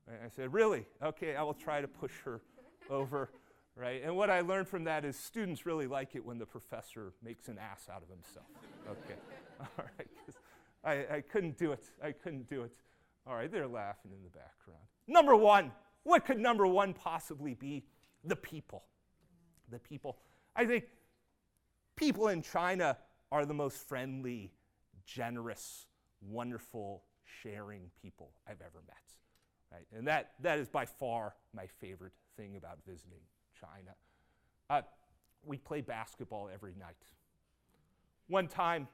D: Right? I said, really? Okay, I will try to push her over. Right? And what I learned from that is students really like it when the professor makes an ass out of himself. Okay, all right, 'cause I couldn't do it. I couldn't do it. All right, they're laughing in the background. Number one, what could number one possibly be? The people. The people. I think people in China are the most friendly, generous, wonderful, sharing people I've ever met. Right? And that is by far my favorite thing about visiting China. We play basketball every night. One time,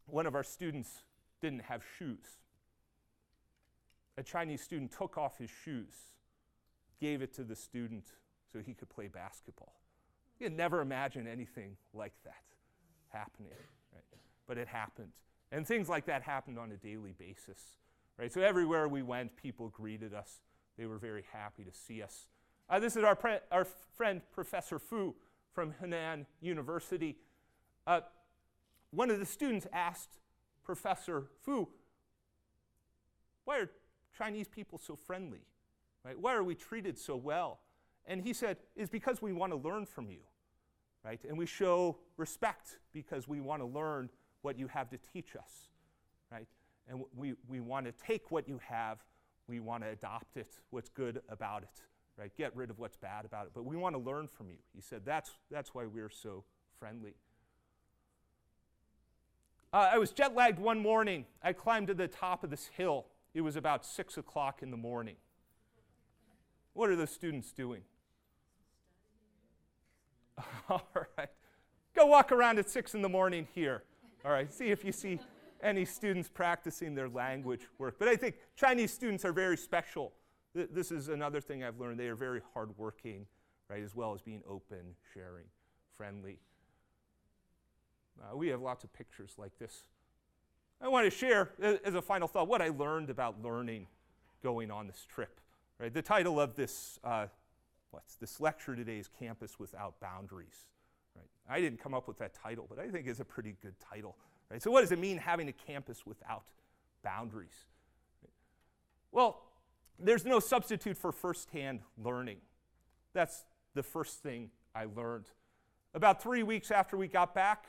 D: one of our students didn't have shoes. A Chinese student took off his shoes, gave it to the student so he could play basketball. You could never imagine anything like that happening, right? But it happened. And things like that happened on a daily basis, right? So everywhere we went, people greeted us. They were very happy to see us. This is our friend, Professor Fu from Henan University. One of the students asked Professor Fu, why are Chinese people so friendly? Right? Why are we treated so well? And he said, it's because we want to learn from you. Right? And we show respect because we want to learn what you have to teach us. Right? And we want to take what you have, we want to adopt it, what's good about it. Right? Get rid of what's bad about it. But we want to learn from you. He said, that's why we're so friendly. I was jet lagged one morning. I climbed to the top of this hill. It was about 6 o'clock in the morning. What are the students doing? All right. Go walk around at 6 in the morning here. All right. See if you see any students practicing their language work. But I think Chinese students are very special. This is another thing I've learned. They are very hardworking, right, as well as being open, sharing, friendly. We have lots of pictures like this. I want to share, as a final thought, what I learned about learning going on this trip. Right? The title of this lecture today is Campus Without Boundaries. Right? I didn't come up with that title, but I think it's a pretty good title. Right? So what does it mean having a campus without boundaries? Right? Well, there's no substitute for firsthand learning. That's the first thing I learned. About 3 weeks after we got back,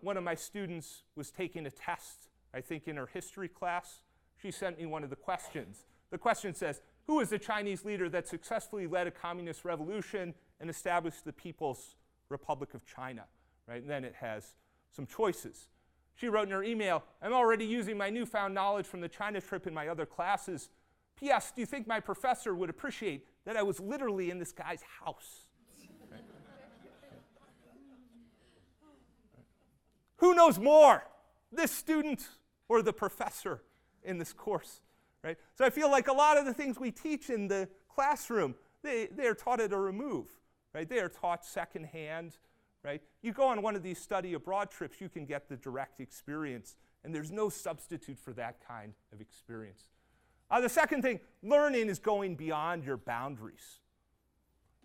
D: one of my students was taking a test, I think in her history class. She sent me one of the questions. The question says, who is the Chinese leader that successfully led a communist revolution and established the People's Republic of China? Right? And then it has some choices. She wrote in her email, I'm already using my newfound knowledge from the China trip in my other classes. P.S. Do you think my professor would appreciate that I was literally in this guy's house? Right? Who knows more, this student or the professor in this course? Right? So I feel like a lot of the things we teach in the classroom, they are taught at a remove. Right? They are taught secondhand. right? You go on one of these study abroad trips, you can get the direct experience, and there's no substitute for that kind of experience. The second thing, learning is going beyond your boundaries.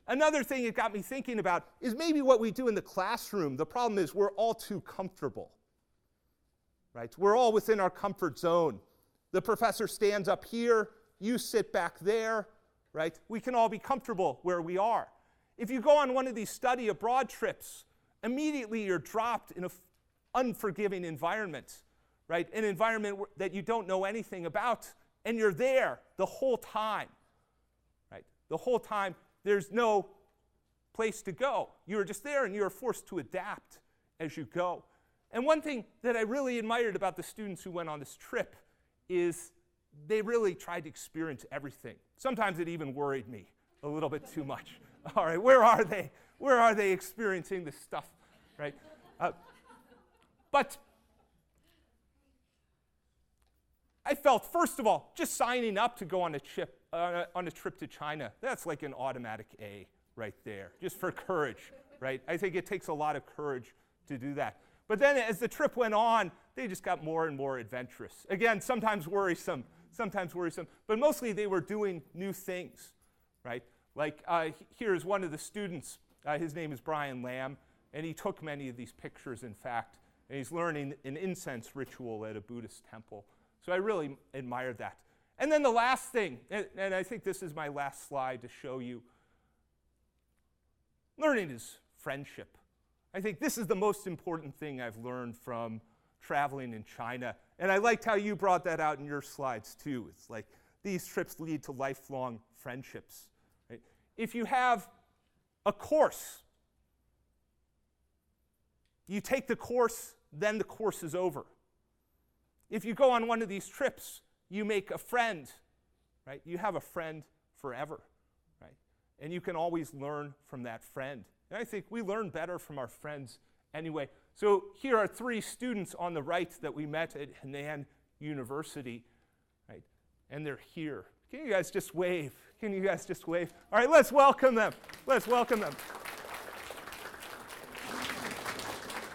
D: Another thing it got me thinking about is maybe what we do in the classroom. The problem is we're all too comfortable, right? We're all within our comfort zone. The professor stands up here, you sit back there, right? We can all be comfortable where we are. If you go on one of these study abroad trips, immediately you're dropped in an unforgiving environment, right? An environment that you don't know anything about, and you're there the whole time, right? The whole time, there's no place to go. You're just there, and you're forced to adapt as you go. And one thing that I really admired about the students who went on this trip is they really tried to experience everything. Sometimes it even worried me a little bit too much. All right, where are they? Where are they experiencing this stuff, right? But I felt, first of all, just signing up to go on a trip to China, that's like an automatic A right there, just for courage, right? I think it takes a lot of courage to do that. But then as the trip went on, they just got more and more adventurous. Again, sometimes worrisome, but mostly they were doing new things, right? Like here's one of the students, his name is Brian Lamb, and he took many of these pictures, in fact, and he's learning an incense ritual at a Buddhist temple. So I really admired that. And then the last thing, and I think this is my last slide to show you, learning is friendship. I think this is the most important thing I've learned from traveling in China. And I liked how you brought that out in your slides too. It's like these trips lead to lifelong friendships. Right? If you have a course, you take the course, then the course is over. If you go on one of these trips, you make a friend, right? You have a friend forever, right? And you can always learn from that friend. And I think we learn better from our friends anyway. So here are 3 students on the right that we met at Henan University, right? And they're here. Can you guys just wave? Can you guys just wave? All right, let's welcome them. Let's welcome them.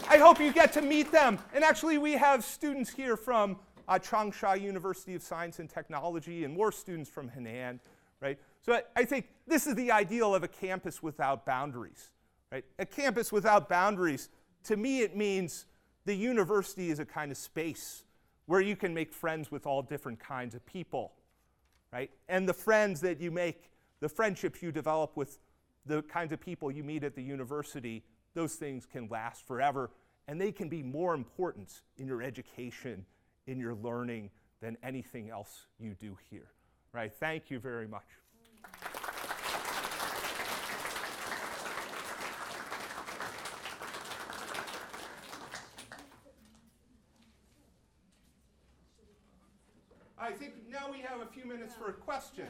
D: I hope you get to meet them. And actually, we have students here from Changsha University of Science and Technology and more students from Henan, right? So I think this is the ideal of a campus without boundaries, right? A campus without boundaries, to me, it means the university is a kind of space where you can make friends with all different kinds of people, right? And the friends that you make, the friendships you develop with the kinds of people you meet at the university, those things can last forever, and they can be more important in your education, in your learning, than anything else you do here. Right? Thank you very much. I think now we have a few minutes for questions.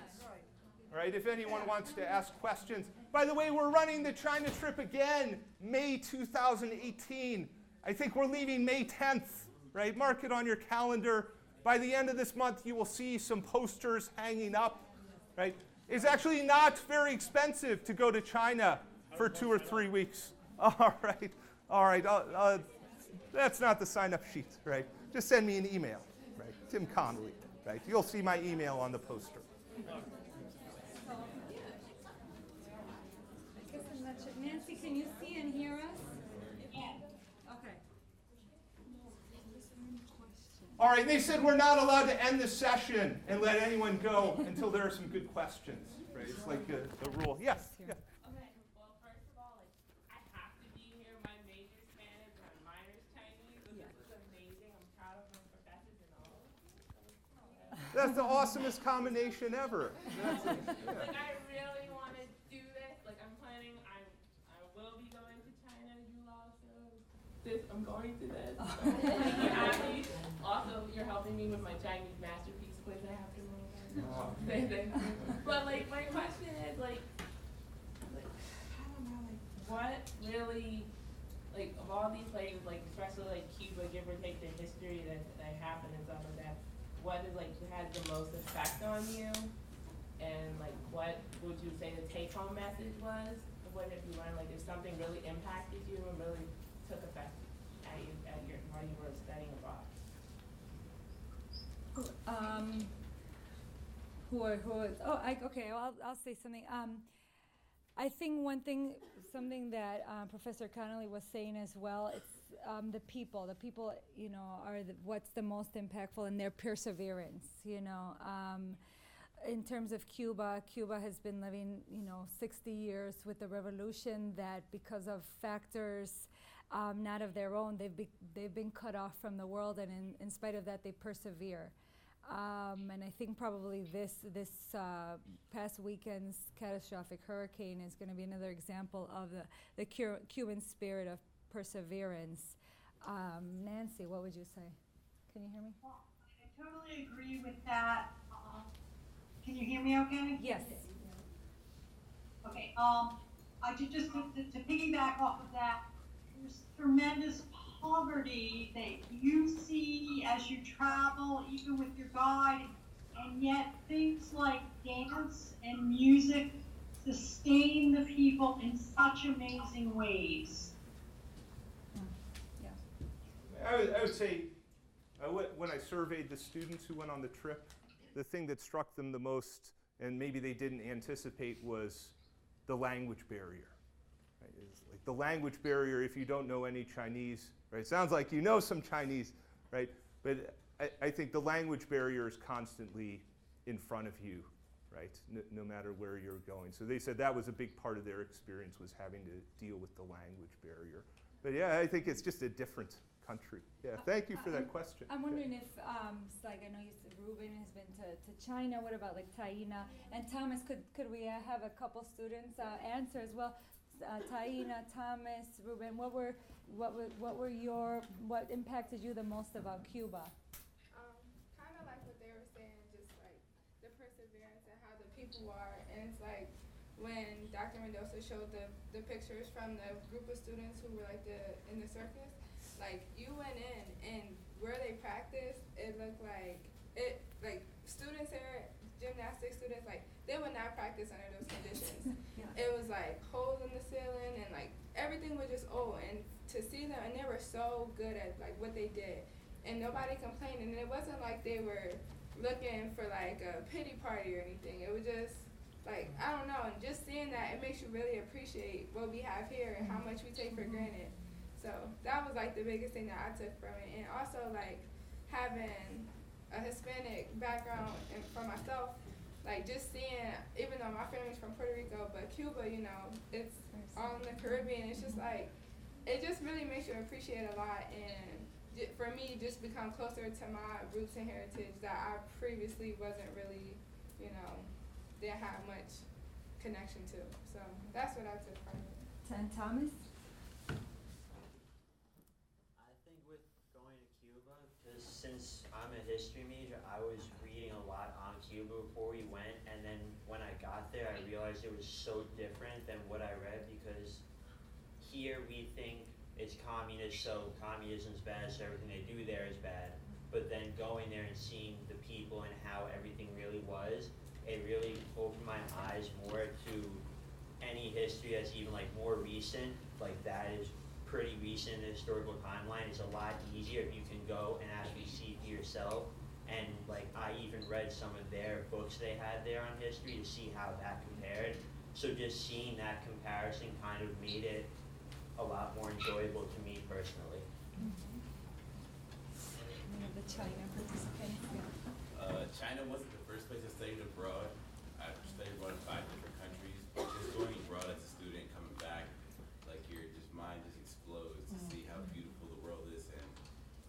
D: All right, if anyone wants to ask questions. By the way, we're running the China trip again, May 2018. I think we're leaving May 10th, right? Mark it on your calendar. By the end of this month, you will see some posters hanging up, right? It's actually not very expensive to go to China for 2 or 3 weeks. All right. That's not the sign-up sheet, right? Just send me an email, right? Tim Connolly, right? You'll see my email on the poster.
B: Nancy, can you see and hear us? Okay.
D: All right, they said we're not allowed to end the session and let anyone go until there are some good questions. Right? It's like a rule. Yes. Yeah.
E: Okay. Well, first of all, I have to be here. My major's Spanish, my minor's Chinese. This is amazing. I'm proud of my professors and all.
D: That's the awesomest combination ever.
E: I really want to do this. I'm planning. I will be going to China. You also. I'm going to this. You're happy. Also, you're helping me with my Chinese masterpiece quiz I have to learn. But my question is I don't know, what really, of all these places, especially Cuba, give or take the history that happened and stuff like that, what is has the most effect on you? And what would you say the take-home message was of what have you learned? Like, if something really impacted you and really took effect at you while you were studying abroad?
B: Okay, well, I'll say something. I think something that Professor Connolly was saying as well, it's the people. The people, are what's the most impactful in their perseverance, In terms of Cuba, Cuba has been living, 60 years with the revolution that because of factors not of their own, they've been cut off from the world, and in spite of that, they persevere. And I think probably this past weekend's catastrophic hurricane is going to be another example of the Cuban spirit of perseverance. Nancy, what would you say? Can you hear me?
F: Well, I totally agree with that. Can you hear me okay?
B: Yes.
F: Okay. I just to piggyback off of that, there's tremendous poverty that you see as you travel, even with your guide, and yet things like dance and music sustain the people in such amazing ways.
B: Yeah.
D: I would say, when I surveyed the students who went on the trip, the thing that struck them the most, and maybe they didn't anticipate, was the language barrier. Right? It's like the language barrier, if you don't know any Chinese, right? It sounds like you know some Chinese, right? But I think the language barrier is constantly in front of you, right? No matter where you're going. So they said that was a big part of their experience, was having to deal with the language barrier. But yeah, I think it's just a different country. Yeah, thank you for that question.
B: I'm wondering if, I know you said Ruben has been to China. What about like Taina and Thomas? Could we have a couple students answer as well? Taina, Thomas, Ruben, what impacted you the most about Cuba?
E: Kind of like what they were saying, just like the perseverance and how the people are, and it's like when Dr. Mendoza showed the pictures from the group of students who were like in the circus. Like, you went in, and where they practiced, it looked like students here, gymnastics students, like, they would not practice under those conditions.
B: Yeah.
E: It was like holes in the ceiling, and like everything was just old. And to see them, and they were so good at like what they did, and nobody complained. And it wasn't like they were looking for like a pity party or anything. It was just like, I don't know, and just seeing that, it makes you really appreciate what we have here and how much we take for granted. So that was like the biggest thing that I took from it. And also like having a Hispanic background and for myself, like just seeing, even though my family's from Puerto Rico, but Cuba, it's all in the Caribbean. It's just like, it just really makes you appreciate a lot. And for me, just become closer to my roots and heritage that I previously wasn't really, didn't have much connection to. So that's what I took from it.
B: And Thomas?
G: Because since I'm a history major, I was reading a lot on Cuba before we went, and then when I got there, I realized it was so different than what I read, because here we think it's communist, so communism's bad, so everything they do there is bad. But then going there and seeing the people and how everything really was, it really opened my eyes more to any history that's even like more recent, like that is pretty recent in the historical timeline. It's a lot easier if you can go and actually see for yourself. And like, I even read some of their books they had there on history to see how that compared. So just seeing that comparison kind of made it a lot more enjoyable to me personally.
B: One of the China participants.
H: China wasn't the first place I studied abroad. I studied abroad in 5 different countries. But just going abroad as a student, coming back, like your mind just explodes to see how beautiful the world is and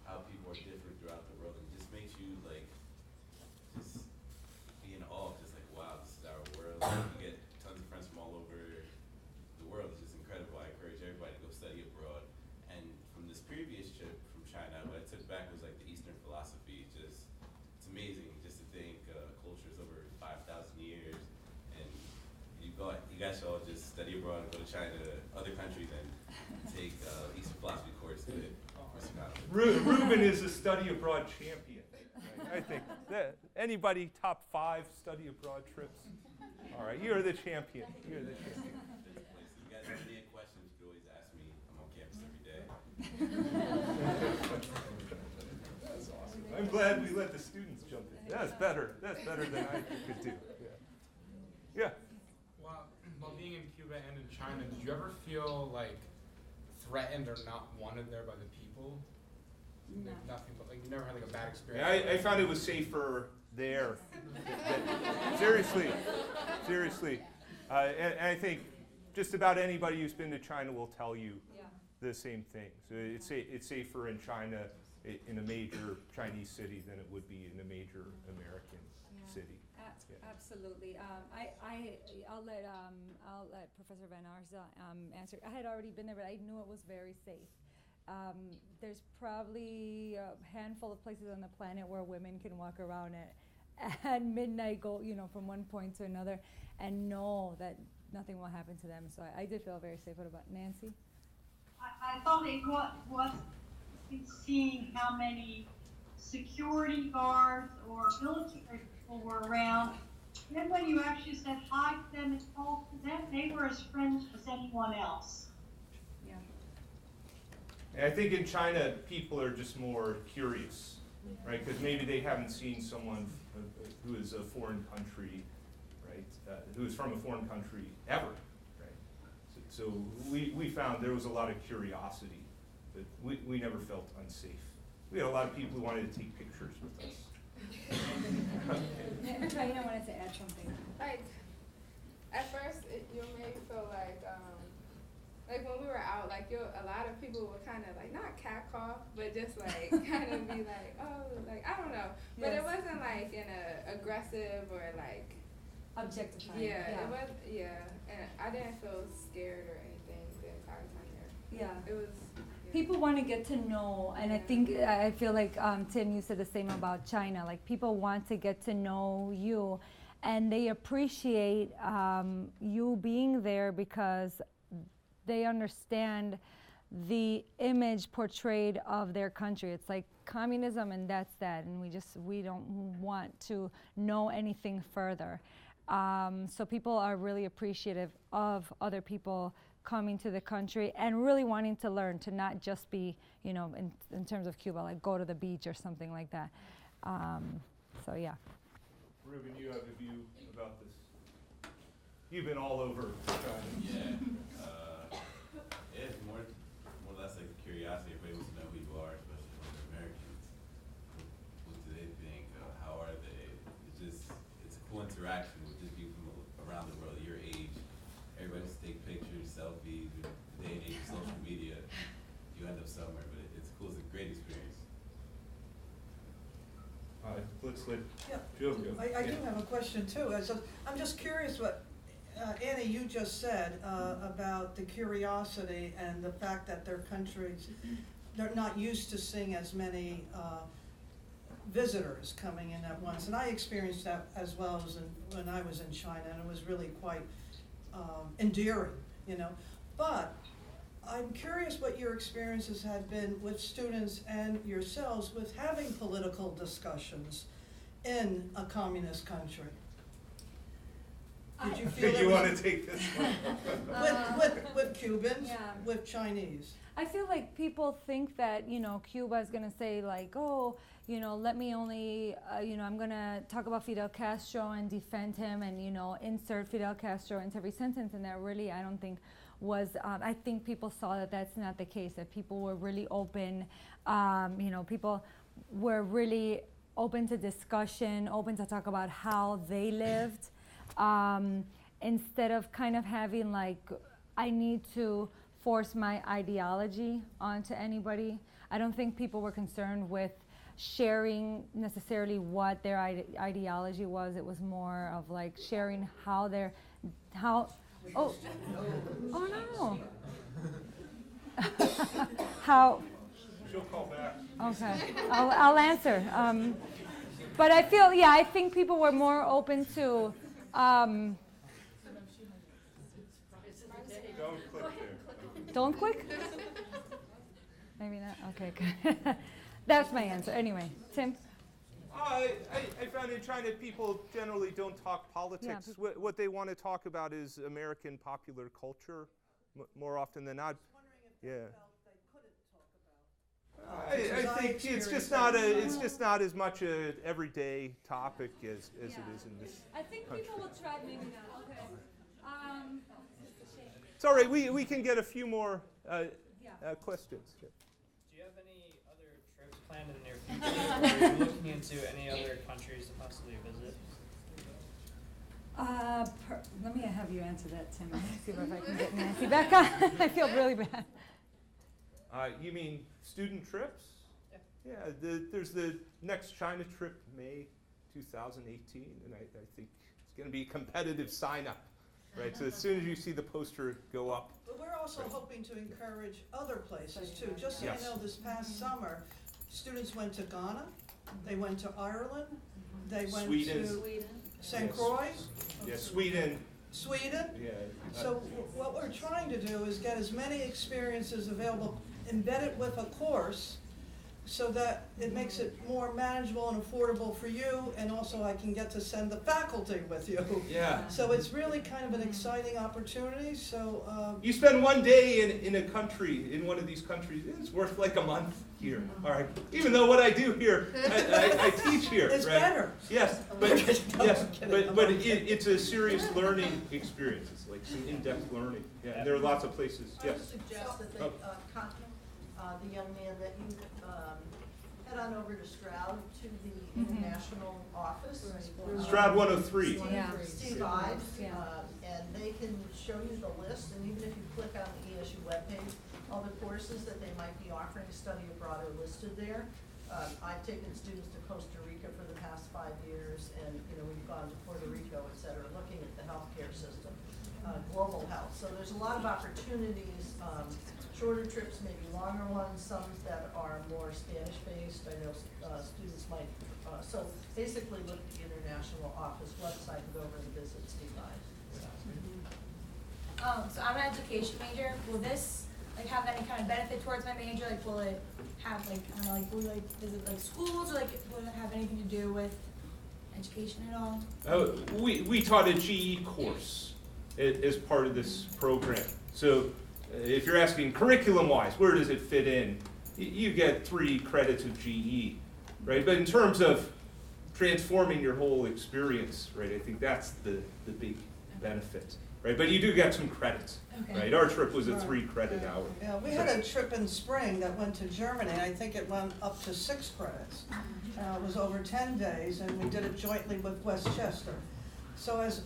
H: how people are different throughout the world, and it just makes you like just be in awe, just like, wow, this is our world. You get tons of friends from all over the world. It's just incredible. I encourage everybody to go study abroad. And from this previous trip from China, what I took back was like the Eastern philosophy. It's amazing just to think culture is over 5,000 years, and you guys should all just study abroad and go to China, other countries, and take Eastern philosophy course with Mr. Connolly.
D: Ruben is a study abroad champion. Right? I think that anybody top 5 study abroad trips. All right, you're the champion. You're the champion. I'm glad we let the students jump in. That's better. That's better than I could do. Yeah.
I: While being in Cuba and in China, did you ever feel like threatened or not wanted there by the people?
B: No.
I: Nothing, but like you never had like a bad experience.
D: Yeah, I found it was safer there. Seriously. And I think just about anybody who's been to China will tell you the same thing. So it's safer in China, in a major Chinese city, than it would be in a major American city.
B: Absolutely. I'll let Professor Van Arsdale answer. I had already been there, but I knew it was very safe. There's probably a handful of places on the planet where women can walk around at midnight, go from one point to another, and know that nothing will happen to them. So I did feel very safe. What about Nancy?
F: I thought it was seeing how many security guards or military people were around. Then when you actually said hi to them and talked to them, they were as friends as anyone else.
B: Yeah.
D: And I think in China, people are just more curious, right? Because maybe they haven't seen someone who is a foreign country, right? Who is from a foreign country ever, right? So we found there was a lot of curiosity, but we never felt unsafe. We had a lot of people who wanted to take pictures with us.
B: Trina wanted to add something.
E: Like, at first, you made me feel like when we were out, like a lot of people would kind of like not catcall, but just like kind of be like, oh, like I don't know, but it wasn't like in a aggressive or like
B: Objectifying.
E: it was and I didn't feel scared or anything the entire time there.
B: Yeah.
E: It was.
B: People want to get to know, and I feel like Tim, you said the same about China. Like people want to get to know you, and they appreciate you being there because they understand the image portrayed of their country. It's like communism, and that's that, and we don't want to know anything further. So people are really appreciative of other people coming to the country and really wanting to learn, to not just be, in terms of Cuba, like go to the beach or something like that. So yeah.
D: Ruben, you have a view about this. You've been all over China.
H: It's more or less like curiosity. Everybody wants to know who you are, especially when they're Americans. What do they think? How are they? It's a cool interaction with just people from around the world, your age. Everybody wants to take pictures, selfies, the day and age of social media. You end up somewhere, but it's cool. It's a great experience.
D: Let's let
J: Joe
D: go.
J: I do have a question too. I'm just curious what Annie, you just said about the curiosity and the fact that their countries, they're not used to seeing as many visitors coming in at once. And I experienced that as well as when I was in China, and it was really quite endearing, But I'm curious what your experiences had been with students and yourselves with having political discussions in a communist country. Did you feel
D: You want to take this one?
J: with Cubans, with Chinese?
B: I feel like people think that, Cuba is going to say like, oh, let me only, I'm going to talk about Fidel Castro and defend him and, insert Fidel Castro into every sentence. And that really, I don't think was, I think people saw that that's not the case, that people were really open, people were really open to discussion, open to talk about how they lived. Instead of kind of having like, I need to force my ideology onto anybody. I don't think people were concerned with sharing necessarily what their ideology was. It was more of like sharing how oh no. How.
D: She'll call back.
B: Okay, I'll answer. But I think people were more open to.
D: Don't click there.
B: Don't click? Maybe not. Okay, good. That's my answer. Anyway, Tim?
D: I found in China people generally don't talk politics.
B: Yeah,
D: what they want to talk about is American popular culture more often than not.
J: I was wondering if they felt they couldn't talk about.
D: I think it's just not as much a everyday topic as it is in this.
B: I think
D: country.
B: people will try, maybe not. Okay.
D: It's all right. We can get a few more questions.
K: Do you have any other trips planned in the near future? Or are you looking into any other countries to possibly visit?
B: Let me have you answer that, Tim. Let me see if I can get Nancy back on. I feel really bad.
D: You mean student trips? Yeah. There's the next China trip, May 2018, and I think it's going to be a competitive sign-up, right? So as soon as you see the poster go up.
J: But we're also hoping to encourage other places too. Just so you know, this past summer, students went to Ghana, they went to Ireland, they went to St. Croix.
D: Yeah, Sweden.
J: Yeah. So what we're trying to do is get as many experiences available, embedded with a course, so that it makes it more manageable and affordable for you, and also I can get to send the faculty with you.
D: Yeah.
J: So it's really kind of an exciting opportunity. So
D: you spend one day in a country, in one of these countries, it's worth like a month here. All right. Even though what I do here, I teach here.
J: It's
D: right?
J: better.
D: Yes, but it's a serious learning experience. It's like some in-depth learning. Yeah, and there are lots of places.
L: I
D: Yes.
L: would suggest that they contact the young man that you head on over to Stroud to the international office.
D: Stroud 103.
L: Steve Ives, and they can show you the list, and even if you click on the ESU webpage, all the courses that they might be offering study abroad are listed there. I've taken students to Costa Rica for the past 5 years, and we've gone to Puerto Rico, et cetera, looking at the healthcare system, global health. So there's a lot of opportunities. Shorter trips, maybe longer ones, some that are more Spanish-based. I know students might, so basically look at the international office website and go over and visit Steve Ives.
M: So I'm an education major. Will this have any kind of benefit towards my major? Will it have will we visit schools, or will it have anything to do with education at all?
D: We taught a GE course as part of this program. So if you're asking curriculum-wise, where does it fit in? You get 3 credits of GE, right? But in terms of transforming your whole experience, right, I think that's the big benefit, right? But you do get some credits, right? Our trip was a 3-credit hour.
J: Yeah, we had a trip in spring that went to Germany. I think it went up to 6 credits. It was over 10 days, and we did it jointly with Westchester. So as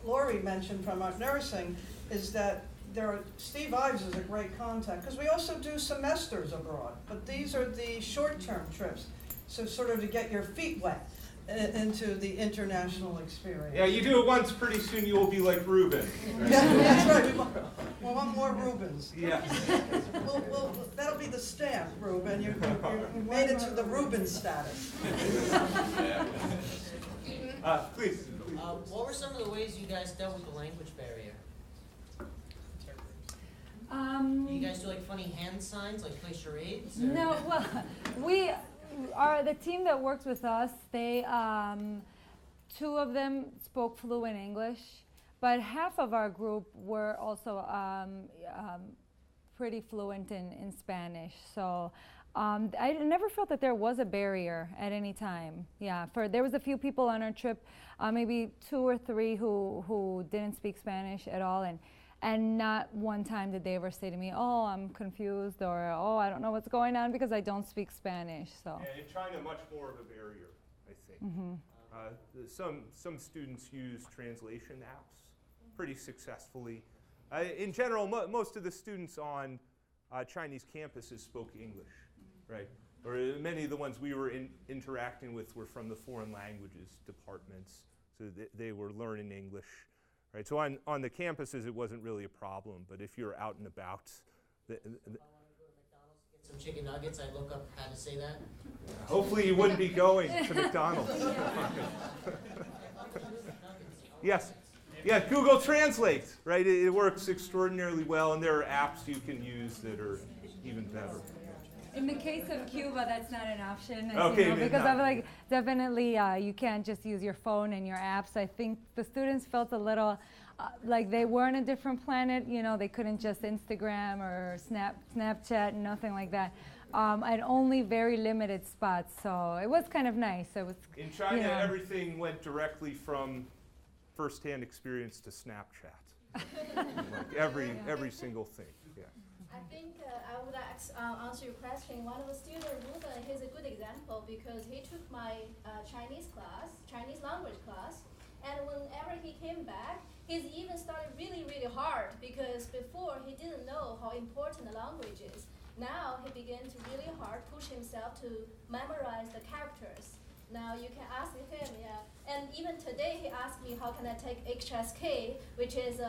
J: Lori mentioned from our nursing, is that Steve Ives is a great contact, because we also do semesters abroad, but these are the short-term trips, so sort of to get your feet wet into the international experience.
D: Yeah, you do it once, pretty soon you will be like Ruben. Right?
J: Yeah, that's right. We want more Rubens.
D: Yeah.
J: That'll be the stamp, Ruben. You made it to the Ruben status.
D: Please.
N: What were some of the ways you guys dealt with the language barrier? Do you guys do funny hand signs, play charades? Or?
B: No, well, the team that worked with us, they 2 of them spoke fluent English, but half of our group were also pretty fluent in Spanish. So I never felt that there was a barrier at any time. Yeah, there was a few people on our trip, maybe 2 or 3 who didn't speak Spanish at all, and not one time did they ever say to me, "Oh, I'm confused," or "Oh, I don't know what's going on because I don't speak Spanish." So.
D: Yeah, in China, much more of a barrier, I think. Some students use translation apps pretty successfully. In general, most of the students on Chinese campuses spoke English, right? Or many of the ones we were interacting with were from the foreign languages departments, so they were learning English. Right, so on the campuses, it wasn't really a problem, but if you're out and about,
N: if I want to go to McDonald's to get some chicken nuggets, I look up how to say that.
D: Hopefully, you wouldn't be going to McDonald's. Yes.
K: Yeah,
D: Yeah, Google Translate, right? It works extraordinarily well, and there are apps you can use that are even better.
B: In the case of Cuba, that's not an option,
D: Okay,
B: because I'm like, definitely you can't just use your phone and your apps. I think the students felt a little like they were on a different planet. They couldn't just Instagram or Snapchat, nothing like that. And only very limited spots, so it was kind of nice. It was
D: in China, everything went directly from first-hand experience to Snapchat. Like every single thing. Yeah.
O: I think I would answer your question. One of the students, Ruben, he's a good example because he took my Chinese language class, and whenever he came back, he's even started really, really hard because before he didn't know how important the language is. Now he began to really hard push himself to memorize the characters. Now you can ask him, and even today he asked me how can I take HSK, which is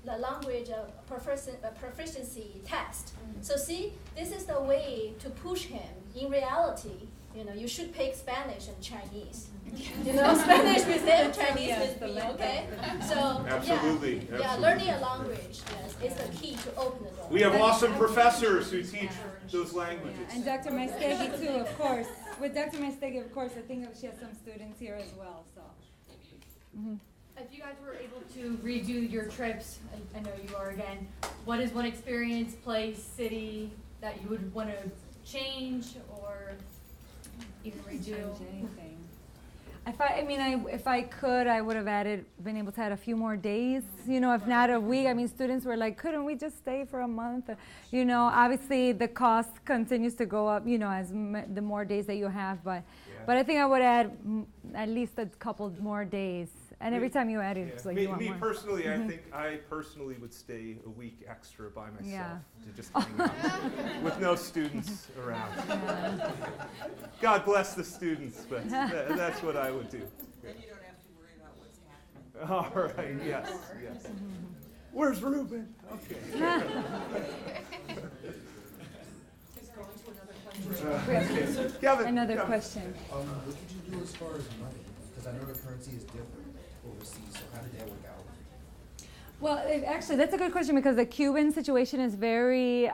O: the language proficiency test. So see, this is the way to push him. In reality, you should pick Spanish and Chinese. Spanish with him, Chinese with me, okay? So
D: Absolutely.
O: Learning a language, is the key to open the door.
D: We have awesome professors who teach those languages.
B: And Dr. Maestegi too, of course. With Dr. Maestegi, of course, I think she has some students here as well. So. Mm-hmm.
P: If you guys were able to redo your trips, I know you are again, what is one experience, place, city that you would want to change or even redo?
B: Change anything. If I could, I would have been able to add a few more days, if not a week. Students were like, couldn't we just stay for a month? Obviously the cost continues to go up, as the more days that you have, but I think I would add at least a couple more days. And every time you add it, it's like you want
D: me
B: more.
D: Personally,
B: Mm-hmm.
D: I think I personally would stay a week extra by myself to just hang out with no students around.
B: Yeah.
D: God bless the students, but that's what I would do.
L: Then you don't have to worry about what's happening.
D: All right, yes. Where's Ruben? Okay. Kevin.
B: Another question.
Q: What did you do as far as money? Because I know the currency is different overseas, so how did that work out?
B: Well, actually, that's a good question because the Cuban situation is very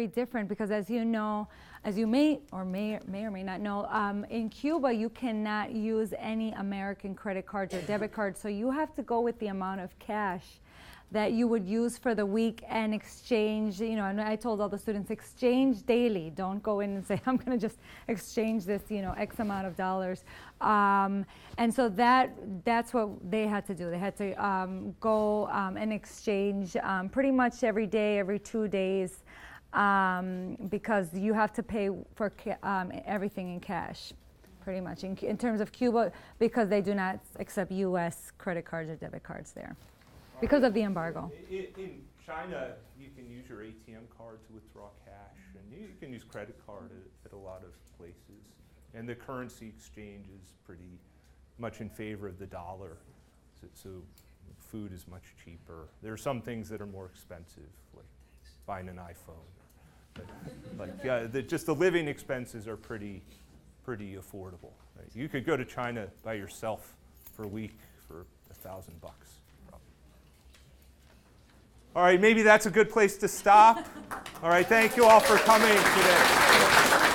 B: different because, as you know, as you may or may not know, in Cuba you cannot use any American credit cards or debit cards, so you have to go with the amount of cash that you would use for the week and exchange, and I told all the students, exchange daily. Don't go in and say, I'm going to just exchange this, X amount of dollars. And so that's what they had to do. They had to go and exchange pretty much every day, every 2 days, because you have to pay for everything in cash, pretty much, in terms of Cuba, because they do not accept U.S. credit cards or debit cards there. Because of the embargo.
D: In China, you can use your ATM card to withdraw cash, and you can use credit card at a lot of places. And the currency exchange is pretty much in favor of the dollar, so food is much cheaper. There are some things that are more expensive, like buying an iPhone. But just the living expenses are pretty affordable. Right? You could go to China by yourself for a week for $1,000. All right, maybe that's a good place to stop. All right, thank you all for coming today.